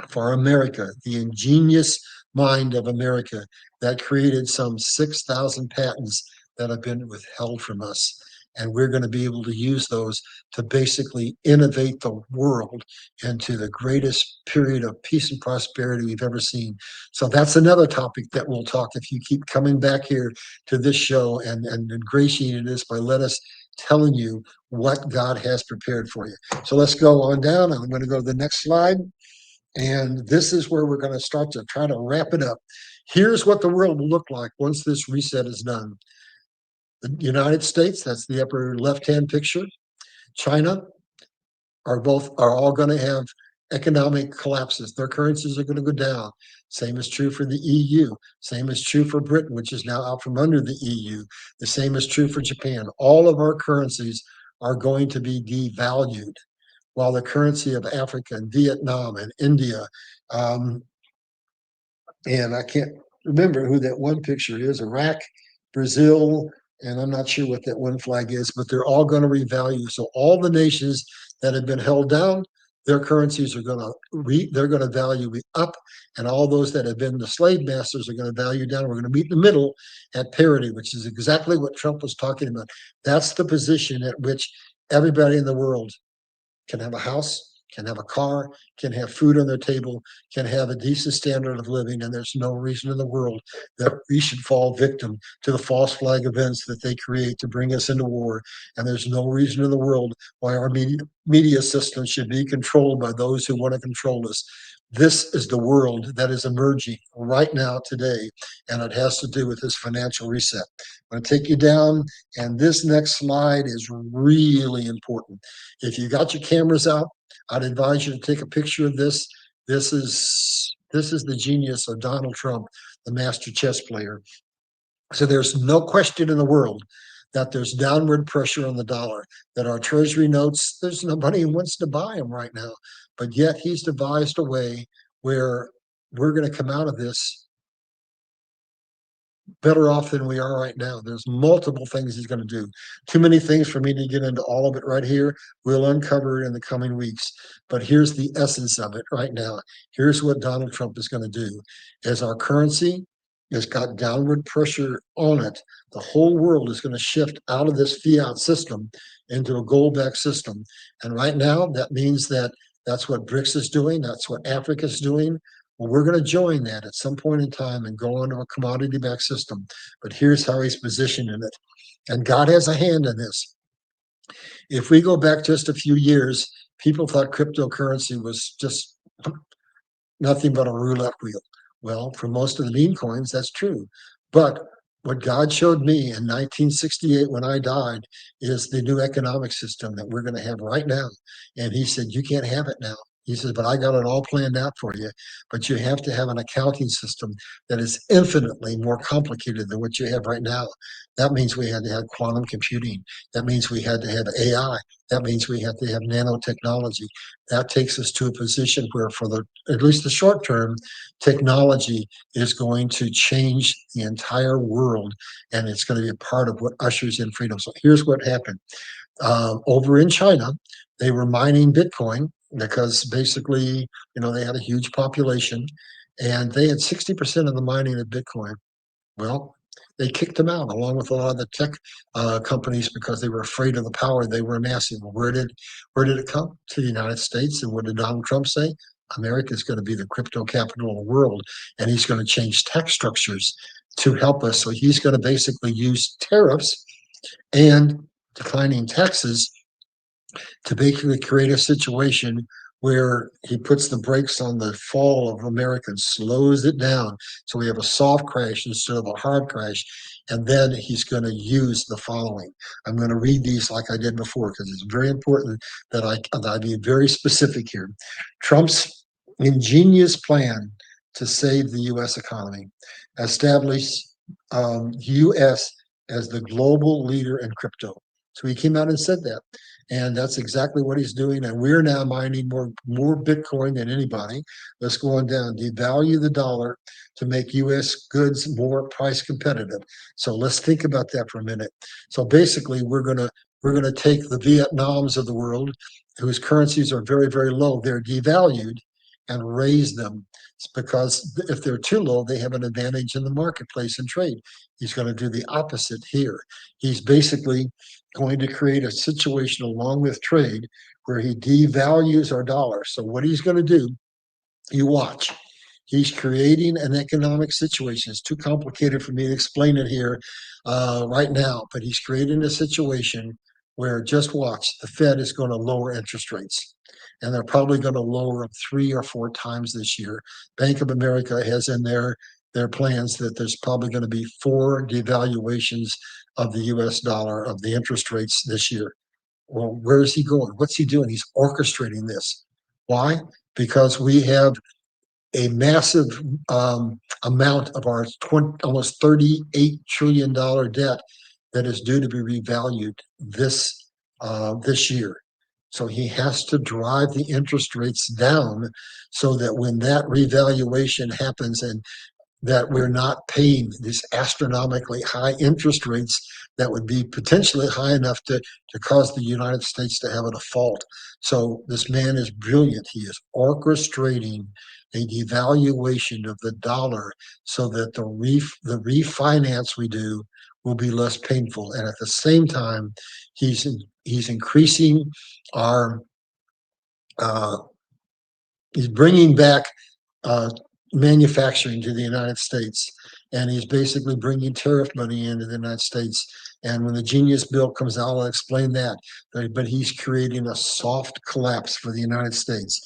S1: for America, the ingenious mind of America that created some 6,000 patents that have been withheld from us. And we're going to be able to use those to basically innovate the world into the greatest period of peace and prosperity we've ever seen. So that's another topic that we'll talk if you keep coming back here to this show and ingratiating us by let us telling you what God has prepared for you. So let's go on down. I'm going to go to the next slide. And this is where we're going to start to try to wrap it up. Here's what the world will look like once this reset is done. The United States, that's the upper left-hand picture. China are all going to have economic collapses. Their currencies are going to go down. Same is true for the EU. Same is true for Britain, which is now out from under the EU. The same is true for Japan. All of our currencies are going to be devalued, while the currency of Africa and Vietnam and India, and I can't remember who that one picture is, Iraq, Brazil, and I'm not sure what that one flag is, but they're all going to revalue. So all the nations that have been held down, their currencies are going to they're going to value up, and all those that have been the slave masters are going to value down. We're going to meet in the middle at parity, which is exactly what Trump was talking about. That's the position at which everybody in the world can have a house, can have a car, can have food on their table, can have a decent standard of living, and there's no reason in the world that we should fall victim to the false flag events that they create to bring us into war. And there's no reason in the world why our media system should be controlled by those who want to control us. This is the world that is emerging right now today, and it has to do with this financial reset. I'm going to take you down, and this next slide is really important. If you got your cameras out, I'd advise you to take a picture of this. This is the genius of Donald Trump, the master chess player. So there's no question in the world that there's downward pressure on the dollar, that our treasury notes, there's nobody who wants to buy them right now. But yet he's devised a way where we're going to come out of this better off than we are right now. There's multiple things he's going to do. Too many things for me to get into all of it right here. We'll uncover it in the coming weeks. But here's the essence of it right now. Here's what Donald Trump is going to do. As our currency has got downward pressure on it, the whole world is going to shift out of this fiat system into a gold-backed system. And right now, that means that that's what BRICS is doing. That's what Africa is doing. Well, we're going to join that at some point in time and go into a commodity-backed system. But here's how he's positioning it. And God has a hand in this. If we go back just a few years, people thought cryptocurrency was just nothing but a roulette wheel. Well, for most of the meme coins, that's true. But what God showed me in 1968 when I died is the new economic system that we're going to have right now. And he said, you can't have it now. He says, but I got it all planned out for you. But you have to have an accounting system that is infinitely more complicated than what you have right now. That means we had to have quantum computing. That means we had to have AI. That means we have to have nanotechnology. That takes us to a position where, for the at least the short term, technology is going to change the entire world, and it's going to be a part of what ushers in freedom. So here's what happened. Over in China, they were mining Bitcoin because basically, they had a huge population, and they had 60% of the mining of Bitcoin. Well, they kicked them out along with a lot of the tech companies because they were afraid of the power they were amassing. Where did it come? To the United States. And what did Donald Trump say? America is going to be the crypto capital of the world, and he's going to change tax structures to help us. So he's going to basically use tariffs and declining taxes to basically create a situation where he puts the brakes on the fall of America and slows it down. So we have a soft crash instead of a hard crash. And then he's going to use the following. I'm going to read these like I did before because it's very important that I be very specific here. Trump's ingenious plan to save the U.S. economy, establish U.S. as the global leader in crypto. So he came out and said that. And that's exactly what he's doing. And we're now mining more Bitcoin than anybody. Let's go on down. Devalue the dollar to make U.S. goods more price competitive. So let's think about that for a minute. So basically, we're gonna take the Vietnams of the world, whose currencies are very, very low. They're devalued, and raise them. It's because if they're too low, they have an advantage in the marketplace and trade. He's going to do the opposite here. He's basically going to create a situation along with trade where he devalues our dollar. So what he's going to do, you watch. He's creating an economic situation. It's too complicated for me to explain it here right now, but he's creating a situation where, just watch, the Fed is going to lower interest rates. And they're probably going to lower them 3 or 4 times this year. Bank of America has in their plans that there's probably going to be 4 devaluations of the US dollar, of the interest rates this year. Well, where is he going? What's he doing? He's orchestrating this. Why? Because we have a massive amount of our almost $38 trillion debt that is due to be revalued this year. So he has to drive the interest rates down so that when that revaluation happens, and that we're not paying these astronomically high interest rates that would be potentially high enough to cause the United States to have a default. So this man is brilliant. He is orchestrating a devaluation of the dollar so that the refinance we do will be less painful. And at the same time, he's increasing our uh, he's bringing back uh, manufacturing to the United States, and he's basically bringing tariff money into the United States. And when the Genius bill comes out, I'll explain that. But he's creating a soft collapse for the United States.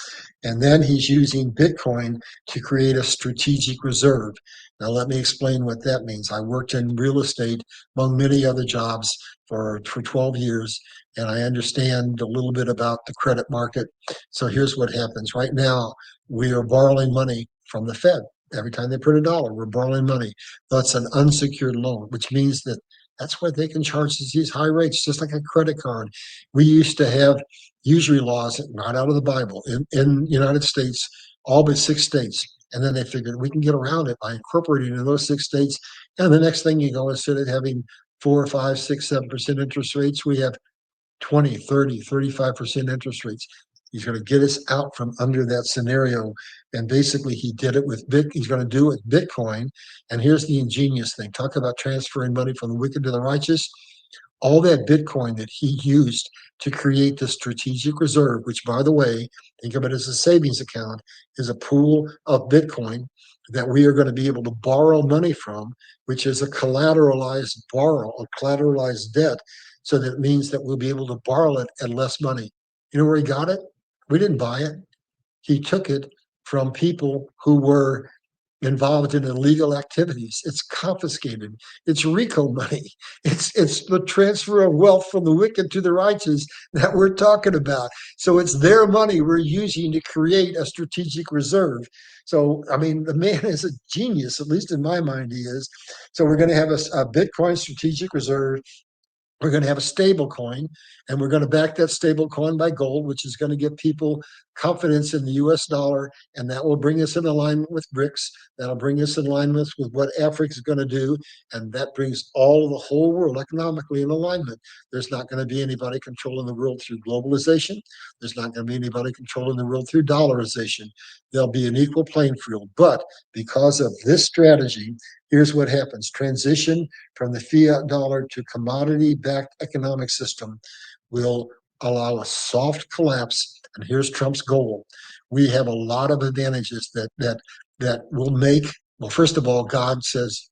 S1: And then he's using Bitcoin to create a strategic reserve. Now, let me explain what that means. I worked in real estate, among many other jobs, for 12 years, and I understand a little bit about the credit market. So here's what happens. Right now, we are borrowing money from the Fed. Every time they print a dollar, we're borrowing money. That's an unsecured loan, which means that that's why they can charge us these high rates, just like a credit card. We used to have usury laws, not out of the Bible, in United States, all but 6 states. And then they figured we can get around it by incorporating in those 6 states. And the next thing you go, instead of having 4, 5, 6, 7% interest rates, we have 20, 30, 35% interest rates. He's going to get us out from under that scenario. And basically, he did it with he's going to do it with Bitcoin. And here's the ingenious thing: talk about transferring money from the wicked to the righteous. All that Bitcoin that he used to create the strategic reserve, which, by the way, think of it as a savings account, is a pool of Bitcoin that we are going to be able to borrow money from, which is a collateralized borrow, a collateralized debt. So that means that we'll be able to borrow it at less money. You know where he got it? We didn't buy it. He took it from people who were involved in illegal activities. It's confiscated. It's RICO money. It's the transfer of wealth from the wicked to the righteous that we're talking about. So it's their money we're using to create a strategic reserve. So I mean, the man is a genius, at least in my mind, he is. So we're going to have a Bitcoin strategic reserve. We're going to have a stable coin, and we're going to back that stable coin by gold, which is going to give people confidence in the US dollar, and that will bring us in alignment with BRICS. That'll bring us in alignment with what Africa is going to do, and that brings all the whole world economically in alignment. There's not going to be anybody controlling the world through globalization. There's not going to be anybody controlling the world through dollarization. There'll be an equal playing field. But because of this strategy, here's what happens: transition from the fiat dollar to commodity-backed economic system will allow a soft collapse. And here's Trump's goal: we have a lot of advantages that will make. Well, first of all, God says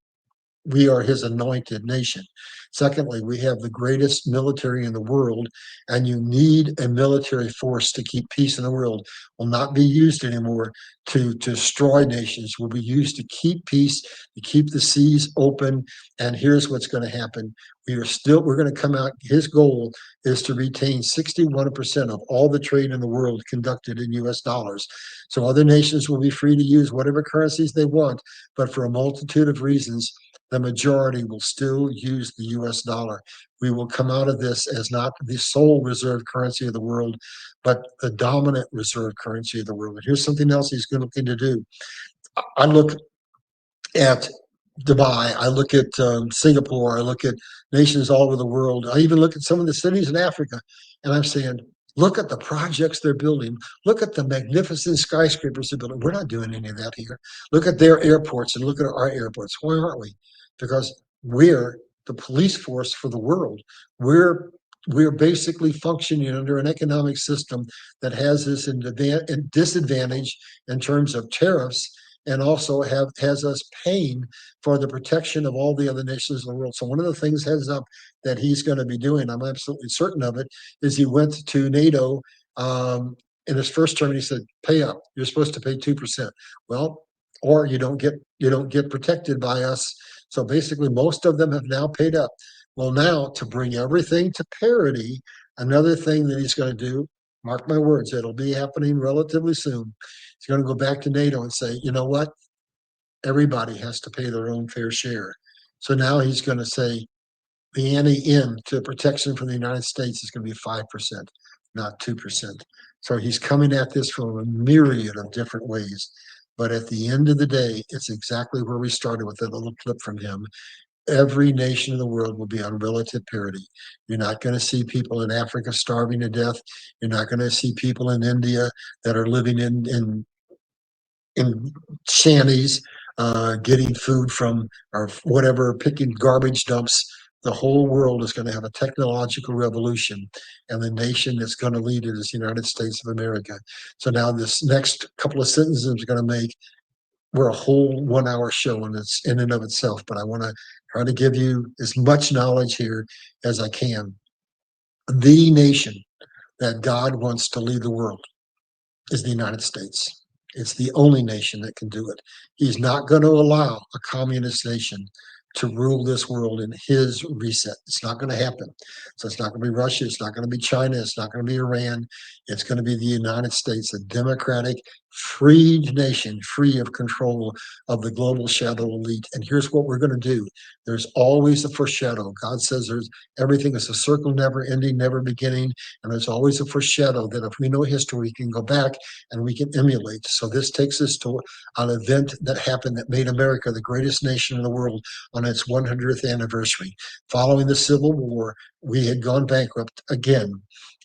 S1: we are his anointed nation. Secondly, we have the greatest military in the world, and you need a military force to keep peace in the world. Will not be used anymore to destroy nations, will be used to keep peace, to keep the seas open. And here's what's going to happen. We're going to come out. His goal is to retain 61% of all the trade in the world conducted in US dollars. So other nations will be free to use whatever currencies they want, but for a multitude of reasons, the majority will still use the US dollar. We will come out of this as not the sole reserve currency of the world, but the dominant reserve currency of the world. And here's something else he's looking to do. I look at Dubai, I look at Singapore, I look at nations all over the world. I even look at some of the cities in Africa, and I'm saying, look at the projects they're building. Look at the magnificent skyscrapers they're building. We're not doing any of that here. Look at their airports and look at our airports. Why aren't we? Because we're the police force for the world. We're we're basically functioning under an economic system that has this disadvantage in terms of tariffs, and also has us paying for the protection of all the other nations in the world. So one of the things heads up that he's going to be doing, I'm absolutely certain of it, is he went to NATO in his first term and he said, "Pay up. You're supposed to pay 2%. Well, or you don't get protected by us." So basically, most of them have now paid up. Well, now to bring everything to parity, another thing that he's going to do, mark my words, it'll be happening relatively soon. He's going to go back to NATO and say, you know what? Everybody has to pay their own fair share. So now he's going to say the ante in to protection from the United States is going to be 5%, not 2%. So he's coming at this from a myriad of different ways. But at the end of the day, it's exactly where we started with that little clip from him. Every nation in the world will be on relative parity. You're not going to see people in Africa starving to death. You're not going to see people in India that are living in shanties, getting food from or whatever, picking garbage dumps. The whole world is going to have a technological revolution, and the nation that's going to lead it is the United States of America. So now this next couple of sentences is going to make we're a whole 1 hour show, and it's in and of itself. But I want to try to give you as much knowledge here as I can. The nation that God wants to lead the world is the United States. It's the only nation that can do it. He's not going to allow a communist nation to rule this world in his reset. It's not going to happen. So it's not going to be Russia. It's not going to be China. It's not going to be Iran. It's going to be the United States, a democratic, freed nation, free of control of the global shadow elite. And here's what we're going to do. There's always a foreshadow. God says there's everything is a circle, never ending, never beginning. And there's always a foreshadow that if we know history, we can go back and we can emulate. So this takes us to an event that happened that made America the greatest nation in the world on its 100th anniversary. Following the Civil War, we had gone bankrupt again,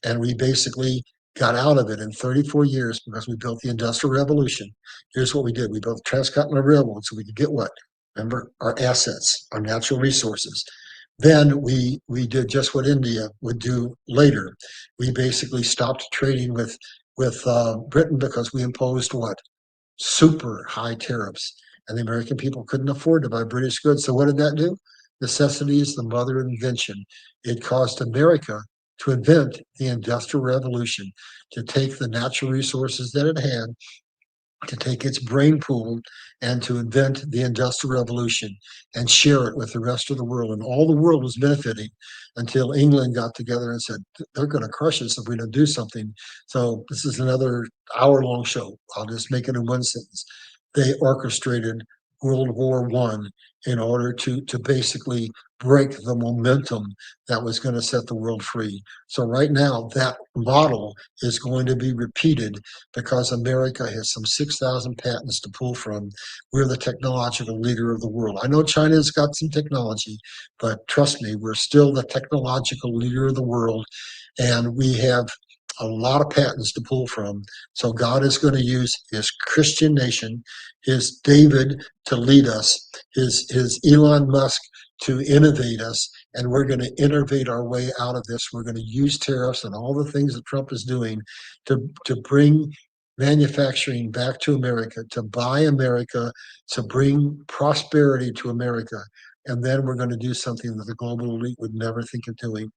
S1: and we basically got out of it in 34 years because we built the Industrial Revolution. Here's what we did. We built the Transcontinental Railroad so we could get what? Remember, our assets, our natural resources. Then we did just what India would do later. We basically stopped trading with Britain because we imposed what? Super high tariffs. And the American people couldn't afford to buy British goods. So what did that do? Necessity is the mother of invention. It caused America to invent the Industrial Revolution, to take the natural resources that it had, to take its brain pool and to invent the Industrial Revolution and share it with the rest of the world. And all the world was benefiting until England got together and said, they're going to crush us if we don't do something. So this is another hour-long show. I'll just make it in one sentence. They orchestrated World War I in order to basically break the momentum that was going to set the world free. So right now, that model is going to be repeated because America has some 6,000 patents to pull from. We're the technological leader of the world. I know China's got some technology, but trust me, we're still the technological leader of the world, and we have a lot of patents to pull from. So God is going to use his Christian nation, his David to lead us, his Elon Musk to innovate us, and we're going to innovate our way out of this. We're going to use tariffs and all the things that Trump is doing to bring manufacturing back to America, to buy America, to bring prosperity to America. And then we're going to do something that the global elite would never think of doing.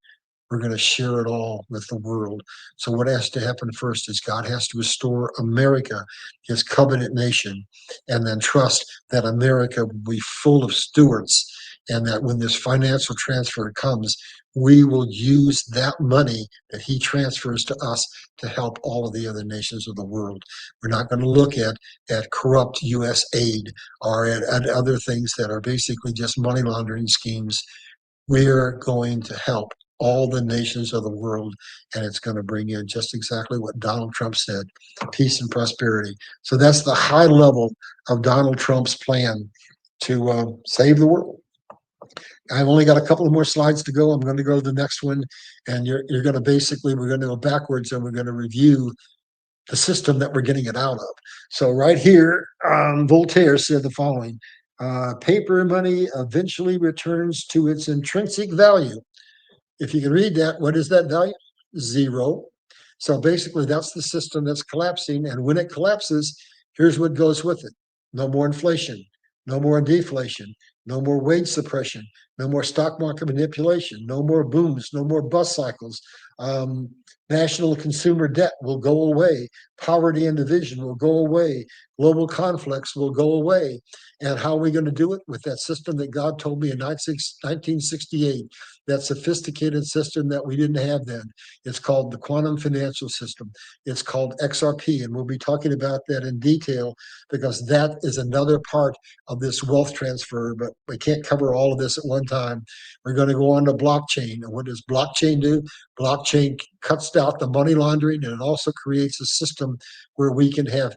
S1: We're going to share it all with the world. So what has to happen first is God has to restore America, his covenant nation, and then trust that America will be full of stewards, and that when this financial transfer comes, we will use that money that he transfers to us to help all of the other nations of the world. We're not going to look at corrupt U.S. aid or at other things that are basically just money laundering schemes. We're going to help all the nations of the world, and it's going to bring in just exactly what Donald Trump said, peace and prosperity. So that's the high level of Donald Trump's plan to save the world. I've only got a couple of more slides to go. I'm going to go to the next one, and you're going to basically, we're going to go backwards, and we're going to review the system that we're getting it out of. So right here, Voltaire said the following: paper money eventually returns to its intrinsic value. If you can read that, what is that value? Zero. So basically, that's the system that's collapsing. And when it collapses, here's what goes with it: no more inflation, no more deflation, no more wage suppression, no more stock market manipulation, no more booms, no more bust cycles. Um, National consumer debt will go away. Poverty and division will go away. Global conflicts will go away. And how are we going to do it? With that system that God told me in 1968, that sophisticated system that we didn't have then. It's called the quantum financial system. It's called XRP, and we'll be talking about that in detail because that is another part of this wealth transfer, but we can't cover all of this at one time. We're going to go on to blockchain. And what does blockchain do? Blockchain cuts out the money laundering, and it also creates a system where we can have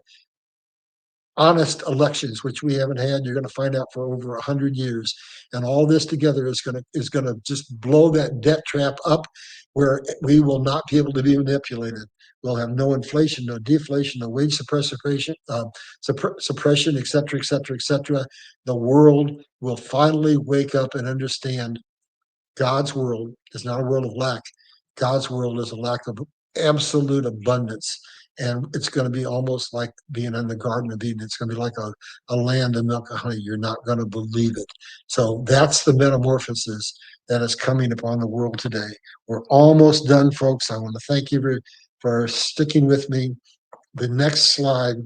S1: honest elections, which we haven't had. You're going to find out for over 100 years, and all this together is going to just blow that debt trap up, where we will not be able to be manipulated. We'll have no inflation, no deflation, no wage suppression, et cetera, et cetera, et cetera. The world will finally wake up and understand God's world is not a world of lack. God's world is a lack of absolute abundance. And it's going to be almost like being in the Garden of Eden. It's going to be like a land of milk and honey. You're not going to believe it. So that's the metamorphosis that is coming upon the world today. We're almost done, folks. I want to thank you for sticking with me. The next slide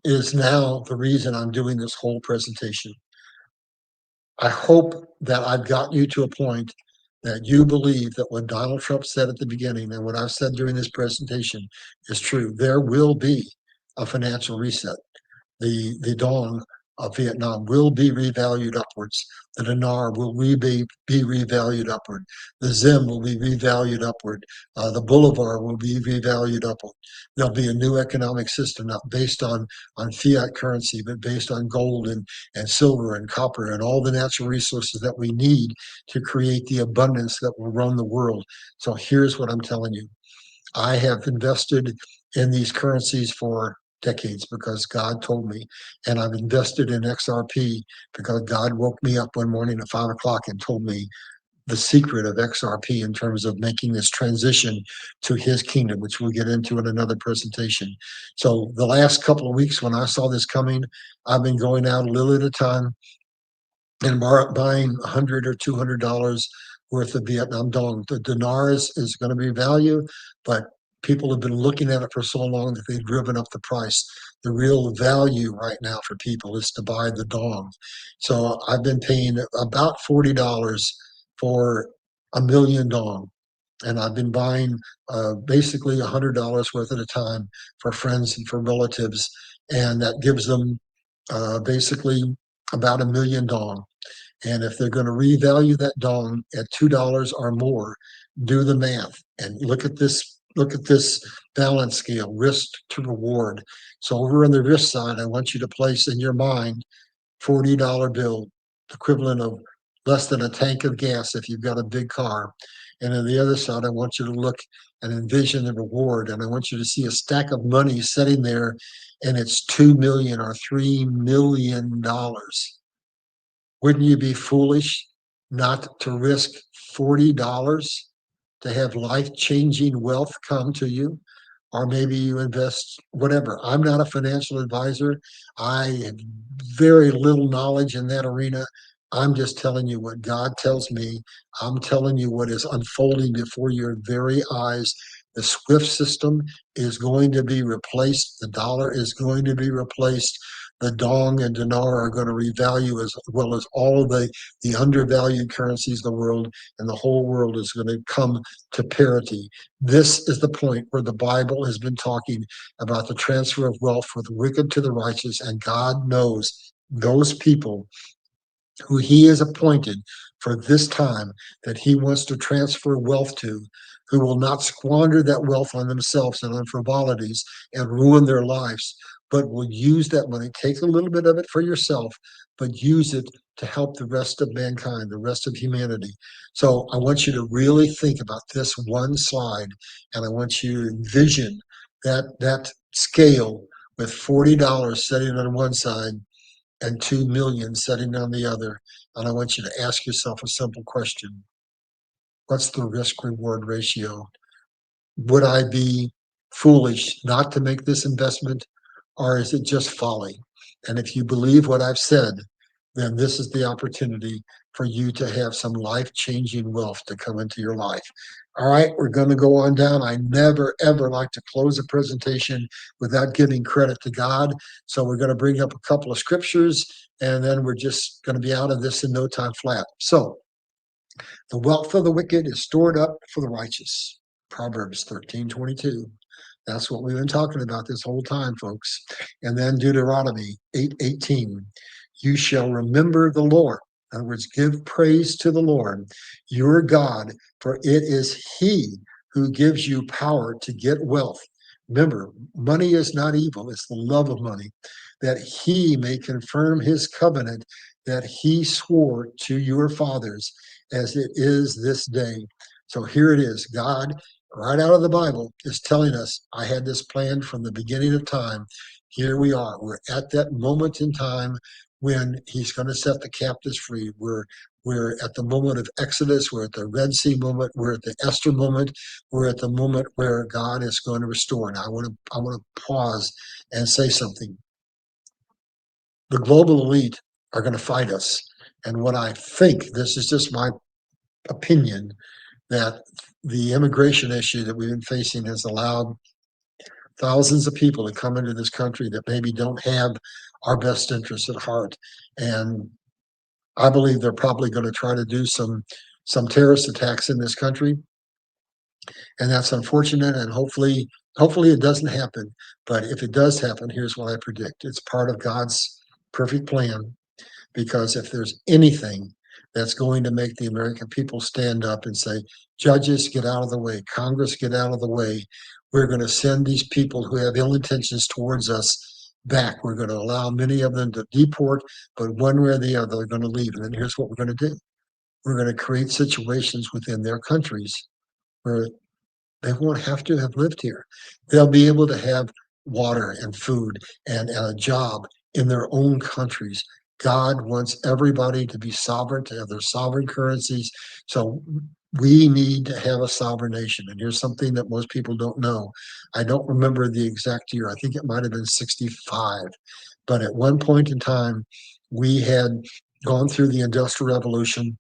S1: is now the reason I'm doing this whole presentation. I hope that I've got you to a point that you believe that what Donald Trump said at the beginning and what I've said during this presentation is true. There will be a financial reset. The dong of Vietnam will be revalued upwards. The dinar will be revalued upward. The zim will be revalued upward. The bolivar will be revalued upward. There'll be a new economic system, not based on fiat currency, but based on gold and silver and copper and all the natural resources that we need to create the abundance that will run the world. So here's what I'm telling you. I have invested in these currencies for decades because God told me, and I've invested in XRP because God woke me up one morning at 5 o'clock and told me the secret of XRP in terms of making this transition to his kingdom, which we'll get into in another presentation. So the last couple of weeks when I saw this coming, I've been going out a little at a time and buying $100 or $200 worth of Vietnam dong. The dinar is going to be value, but people have been looking at it for so long that they've driven up the price. The real value right now for people is to buy the dong. So I've been paying about $40 for a million dong. And I've been buying basically $100 worth at a time for friends and for relatives. And that gives them basically about a million dong. And if they're going to revalue that dong at $2 or more, do the math and look at this. Look at this balance scale, risk to reward. So over on the risk side, I want you to place in your mind $40 bill, equivalent of less than a tank of gas if you've got a big car. And on the other side, I want you to look and envision the reward. And I want you to see a stack of money sitting there, and it's 2 million or $3 million. Wouldn't you be foolish not to risk $40 to have life-changing wealth come to you? Or maybe you invest whatever. I'm not a financial advisor. I have very little knowledge in that arena. I'm just telling you what God tells me. I'm telling you what is unfolding before your very eyes. The SWIFT system is going to be replaced. The dollar is going to be replaced. The dong and dinar are going to revalue as well as all the undervalued currencies in the world, and the whole world is going to come to parity. This is the point where the Bible has been talking about the transfer of wealth from the wicked to the righteous, and God knows those people who he has appointed for this time that he wants to transfer wealth to, who will not squander that wealth on themselves and on frivolities and ruin their lives, but will use that money, take a little bit of it for yourself, but use it to help the rest of mankind, the rest of humanity. So I want you to really think about this one slide, and I want you to envision that scale with $40 sitting on one side and 2 million sitting on the other. And I want you to ask yourself a simple question. What's the risk reward ratio? Would I be foolish not to make this investment, or is it just folly? And if you believe what I've said, then this is the opportunity for you to have some life-changing wealth to come into your life. All right, we're going to go on down. I never, ever like to close a presentation without giving credit to God. So we're going to bring up a couple of scriptures, and then we're just going to be out of this in no time flat. So the wealth of the wicked is stored up for the righteous. Proverbs 13:22. That's what we've been talking about this whole time, folks. And then Deuteronomy 8:18. You shall remember the Lord. In other words, give praise to the Lord, your God, for it is he who gives you power to get wealth, remember, money is not evil, it's the love of money, that he may confirm his covenant that he swore to your fathers as it is this day. So here it is. God, right out of the Bible, is telling us, I had this planned from the beginning of time. Here we are. We're at that moment in time when he's going to set the captives free. We're at the moment of Exodus. We're at the Red Sea moment. We're at the Esther moment. We're at the moment where God is going to restore. Now, I want to pause and say something. The global elite are going to fight us. And what I think, this is just my opinion, that the immigration issue that we've been facing has allowed thousands of people to come into this country that maybe don't have our best interests at heart. And I believe they're probably going to try to do some terrorist attacks in this country, and that's unfortunate. And hopefully it doesn't happen. But if it does happen, here's what I predict: it's part of God's perfect plan. Because if there's anything that's going to make the American people stand up and say, judges, get out of the way, Congress, get out of the way, we're going to send these people who have ill intentions towards us back. We're going to allow many of them to deport, but one way or the other, they're going to leave. And then here's what we're going to do: we're going to create situations within their countries where they won't have to have lived here. They'll be able to have water and food and a job in their own countries. God wants everybody to be sovereign, to have their sovereign currencies. So we need to have a sovereign nation. And here's something that most people don't know. I don't remember the exact year. I think it might have been 65. But at one point in time, we had gone through the Industrial Revolution.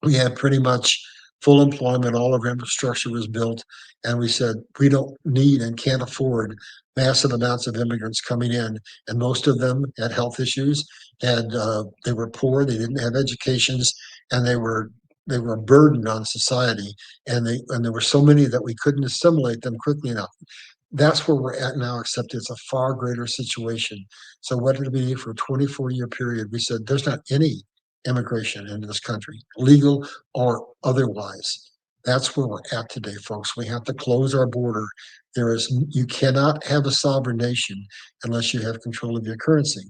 S1: We had pretty much full employment. All of our infrastructure was built. And we said, we don't need and can't afford massive amounts of immigrants coming in. And most of them had health issues, they were poor, they didn't have educations, and they were a burden on society. And there were so many that we couldn't assimilate them quickly enough. That's where we're at now, except it's a far greater situation. So what did we need for a 24-year period? We said there's not any immigration into this country, legal or otherwise. That's where we're at today, folks. We have to close our border. You cannot have a sovereign nation unless you have control of your currency.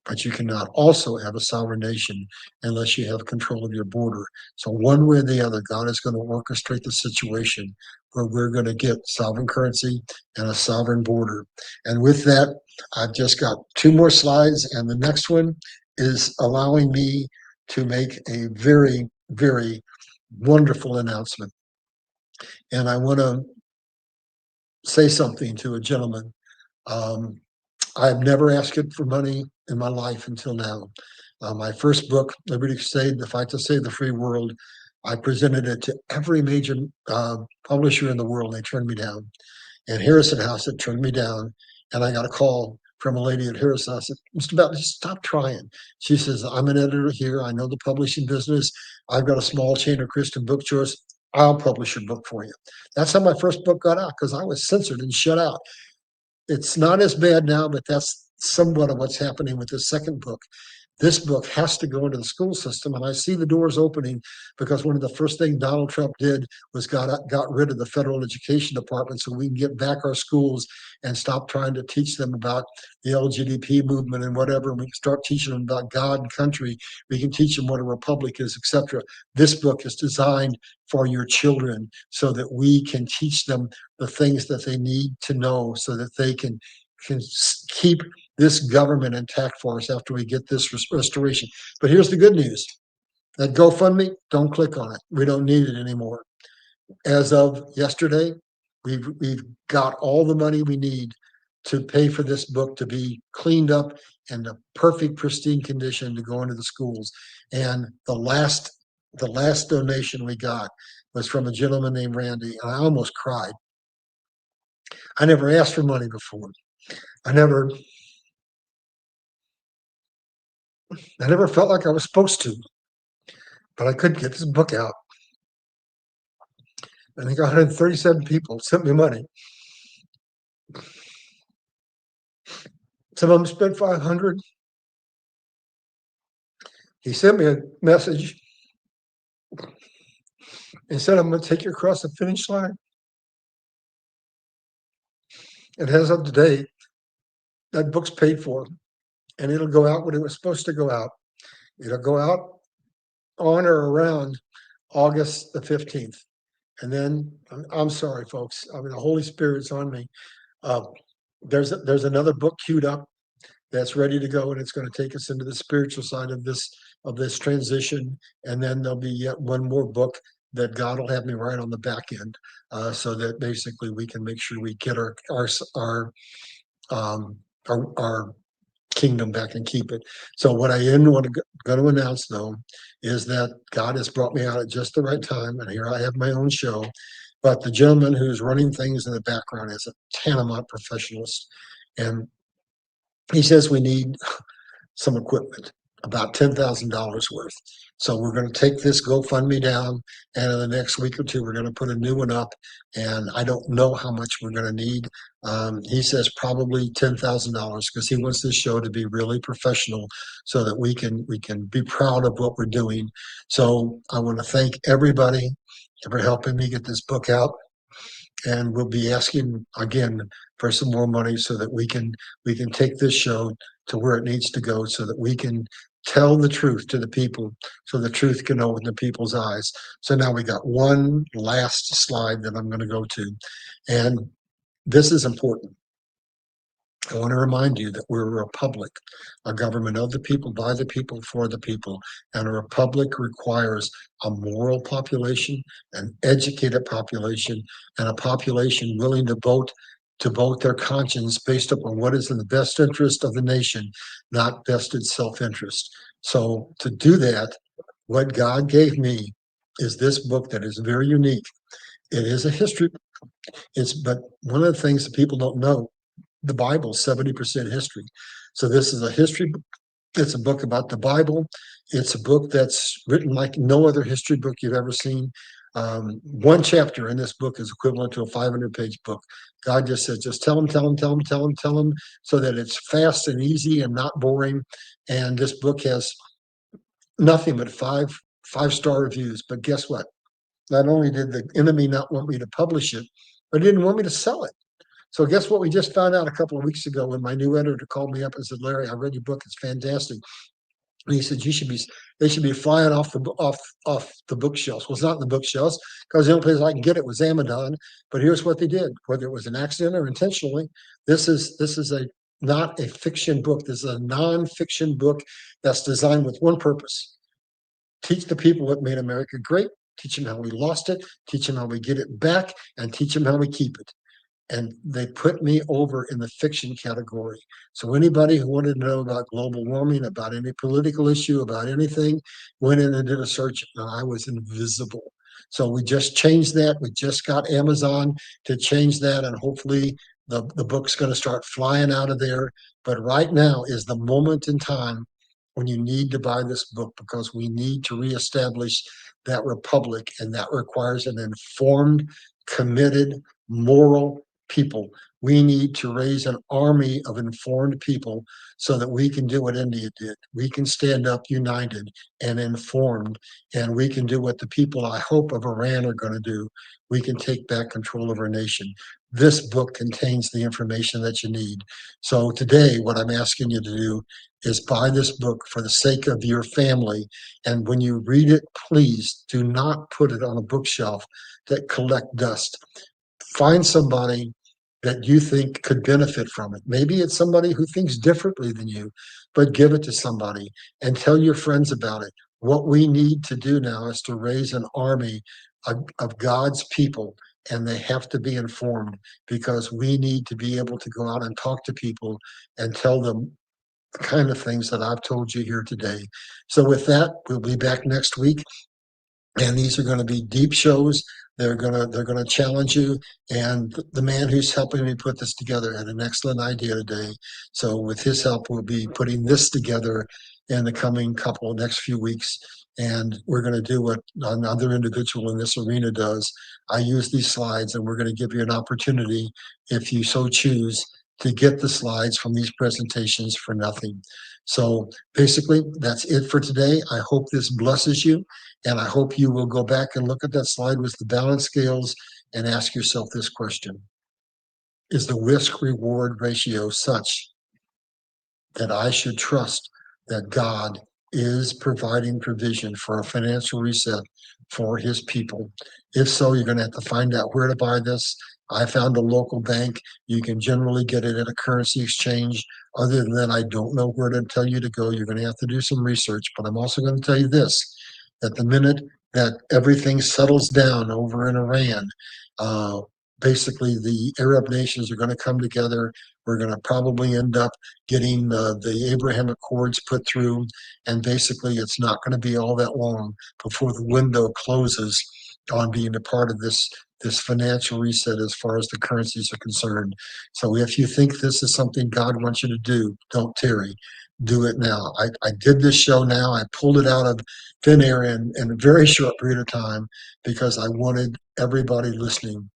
S1: But you cannot also have a sovereign nation unless you have control of your border. So one way or the other, God is going to orchestrate the situation where we're going to get sovereign currency and a sovereign border. And with that, I've just got two more slides, and the next one is allowing me to make a very, very wonderful announcement. And I want to say something to a gentleman. Um, I've never asked it for money in my life until now. My first book, Liberty Crusade, The Fight to Save the Free World, I presented it to every major publisher in the world. They turned me down. And Harrison House had turned me down. And I got a call from a lady at Harrison House. I said, Mr. Bell, just stop trying. She says, I'm an editor here. I know the publishing business. I've got a small chain of Christian bookstores. I'll publish your book for you. That's how my first book got out, because I was censored and shut out. It's not as bad now, but that's somewhat of what's happening with the second book. This book has to go into the school system, and I see the doors opening, because one of the first things Donald Trump did was got rid of the federal education department so we can get back our schools and stop trying to teach them about the LGBT movement and whatever. And we can start teaching them about God and country. We can teach them what a republic is, etc. This book is designed for your children so that we can teach them the things that they need to know so that they can keep this government intact for us after we get this restoration. But here's the good news: that GoFundMe, don't click on it. We don't need it anymore. As of yesterday, we've got all the money we need to pay for this book to be cleaned up in a perfect, pristine condition to go into the schools. And the last donation we got was from a gentleman named Randy, and I almost cried. I never asked for money before. I never I never felt like I was supposed to, but I couldn't get this book out. I think 137 people sent me money. Some of them spent 500. He sent me a message and said, I'm going to take you across the finish line. And as of today, that book's paid for, and it'll go out when it was supposed to go out. It'll go out on or around August the 15th. And then, I'm sorry, folks, I mean, the Holy Spirit's on me. Uh, there's another book queued up that's ready to go, and it's going to take us into the spiritual side of this transition. And then there'll be yet one more book that God will have me write on the back end, so that basically we can make sure we get um, our kingdom back and keep it. So what I am going to announce, though, is that God has brought me out at just the right time, and here I have my own show. But the gentleman who's running things in the background is a tantamount professionalist, and he says we need some equipment, about $10,000 worth. So we're going to take this GoFundMe down, and in the next week or two, we're going to put a new one up. And I don't know how much we're going to need. He says probably $10,000 because he wants this show to be really professional, so that we can be proud of what we're doing. So I want to thank everybody for helping me get this book out, and we'll be asking again for some more money so that we can take this show to where it needs to go, so that we can tell the truth to the people, so the truth can open the people's eyes. So now we got one last slide that I'm going to go to, and this is important. I want to remind you that we're a republic, a government of the people, by the people, for the people. And a republic requires a moral population, an educated population, and a population willing to vote their conscience based upon what is in the best interest of the nation, not vested self-interest. So to do that, what God gave me is this book that is very unique. It is a history. But one of the things that people don't know, the Bible's 70% history. So this is a history book. It's a book about the Bible. It's a book that's written like no other history book you've ever seen. One chapter in this book is equivalent to a 500-page book. God just says, just tell them, tell them, tell them, tell them, tell them, so that it's fast and easy and not boring. And this book has nothing but five-star reviews. But guess what? Not only did the enemy not want me to publish it, but he didn't want me to sell it. So guess what we just found out a couple of weeks ago when my new editor called me up and said, Larry, I read your book. It's fantastic. And he said, they should be flying off the bookshelves. Well, it's not in the bookshelves because the only place I can get it was Amazon. But here's what they did, whether it was an accident or intentionally. This is not a fiction book. This is a nonfiction book that's designed with one purpose: teach the people what made America great, teach them how we lost it, teach them how we get it back, and teach them how we keep it. And they put me over in the fiction category. So anybody who wanted to know about global warming, about any political issue, about anything, went in and did a search, and I was invisible. So we just changed that. We just got Amazon to change that, and hopefully the book's going to start flying out of there. But right now is the moment in time when you need to buy this book, because we need to reestablish that republic, and that requires an informed, committed, moral people. We need to raise an army of informed people so that we can do what India did. We can stand up united and informed, and we can do what the people, I hope, of Iran are going to do. We can take back control of our nation. This book contains the information that you need. So today, what I'm asking you to do is buy this book for the sake of your family. And when you read it, please do not put it on a bookshelf that collect dust. Find somebody that you think could benefit from it. Maybe it's somebody who thinks differently than you, but give it to somebody and tell your friends about it. What we need to do now is to raise an army of God's people, and they have to be informed, because we need to be able to go out and talk to people and tell them the kind of things that I've told you here today. So with that, we'll be back next week, and these are going to be deep shows. They're going to challenge you. And the man who's helping me put this together had an excellent idea today. So with his help, we'll be putting this together in the coming next few weeks. And we're going to do what another individual in this arena does. I use these slides, and we're going to give you an opportunity, if you so choose, to get the slides from these presentations for nothing. So basically, that's it for today. I hope this blesses you. And I hope you will go back and look at that slide with the balance scales and ask yourself this question: is the risk reward ratio such that I should trust that God is providing provision for a financial reset for his people? If so, you're going to have to find out where to buy this. I found a local bank. You can generally get it at a currency exchange. Other than that, I don't know where to tell you to go. You're going to have to do some research. But I'm also going to tell you this, that the minute that everything settles down over in Iran, uh, basically the Arab nations are going to come together. We're going to probably end up getting the Abraham Accords put through, and basically it's not going to be all that long before the window closes on being a part of this financial reset as far as the currencies are concerned. So if you think this is something God wants you to do, don't tarry. Do it now. I did this show now. I pulled it out of thin air in a very short period of time because I wanted everybody listening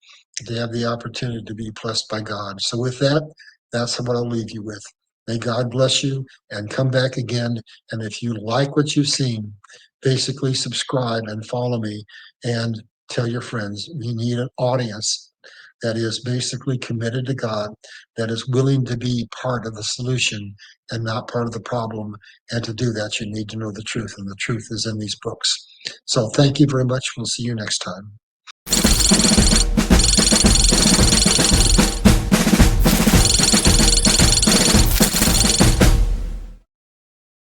S1: to have the opportunity to be blessed by God. So with that, that's what I'll leave you with. May God bless you and come back again. And if you like what you've seen, basically subscribe and follow me and tell your friends. We need an audience that is basically committed to God, that is willing to be part of the solution and not part of the problem. And to do that, you need to know the truth, and the truth is in these books. So thank you very much. We'll see you next time.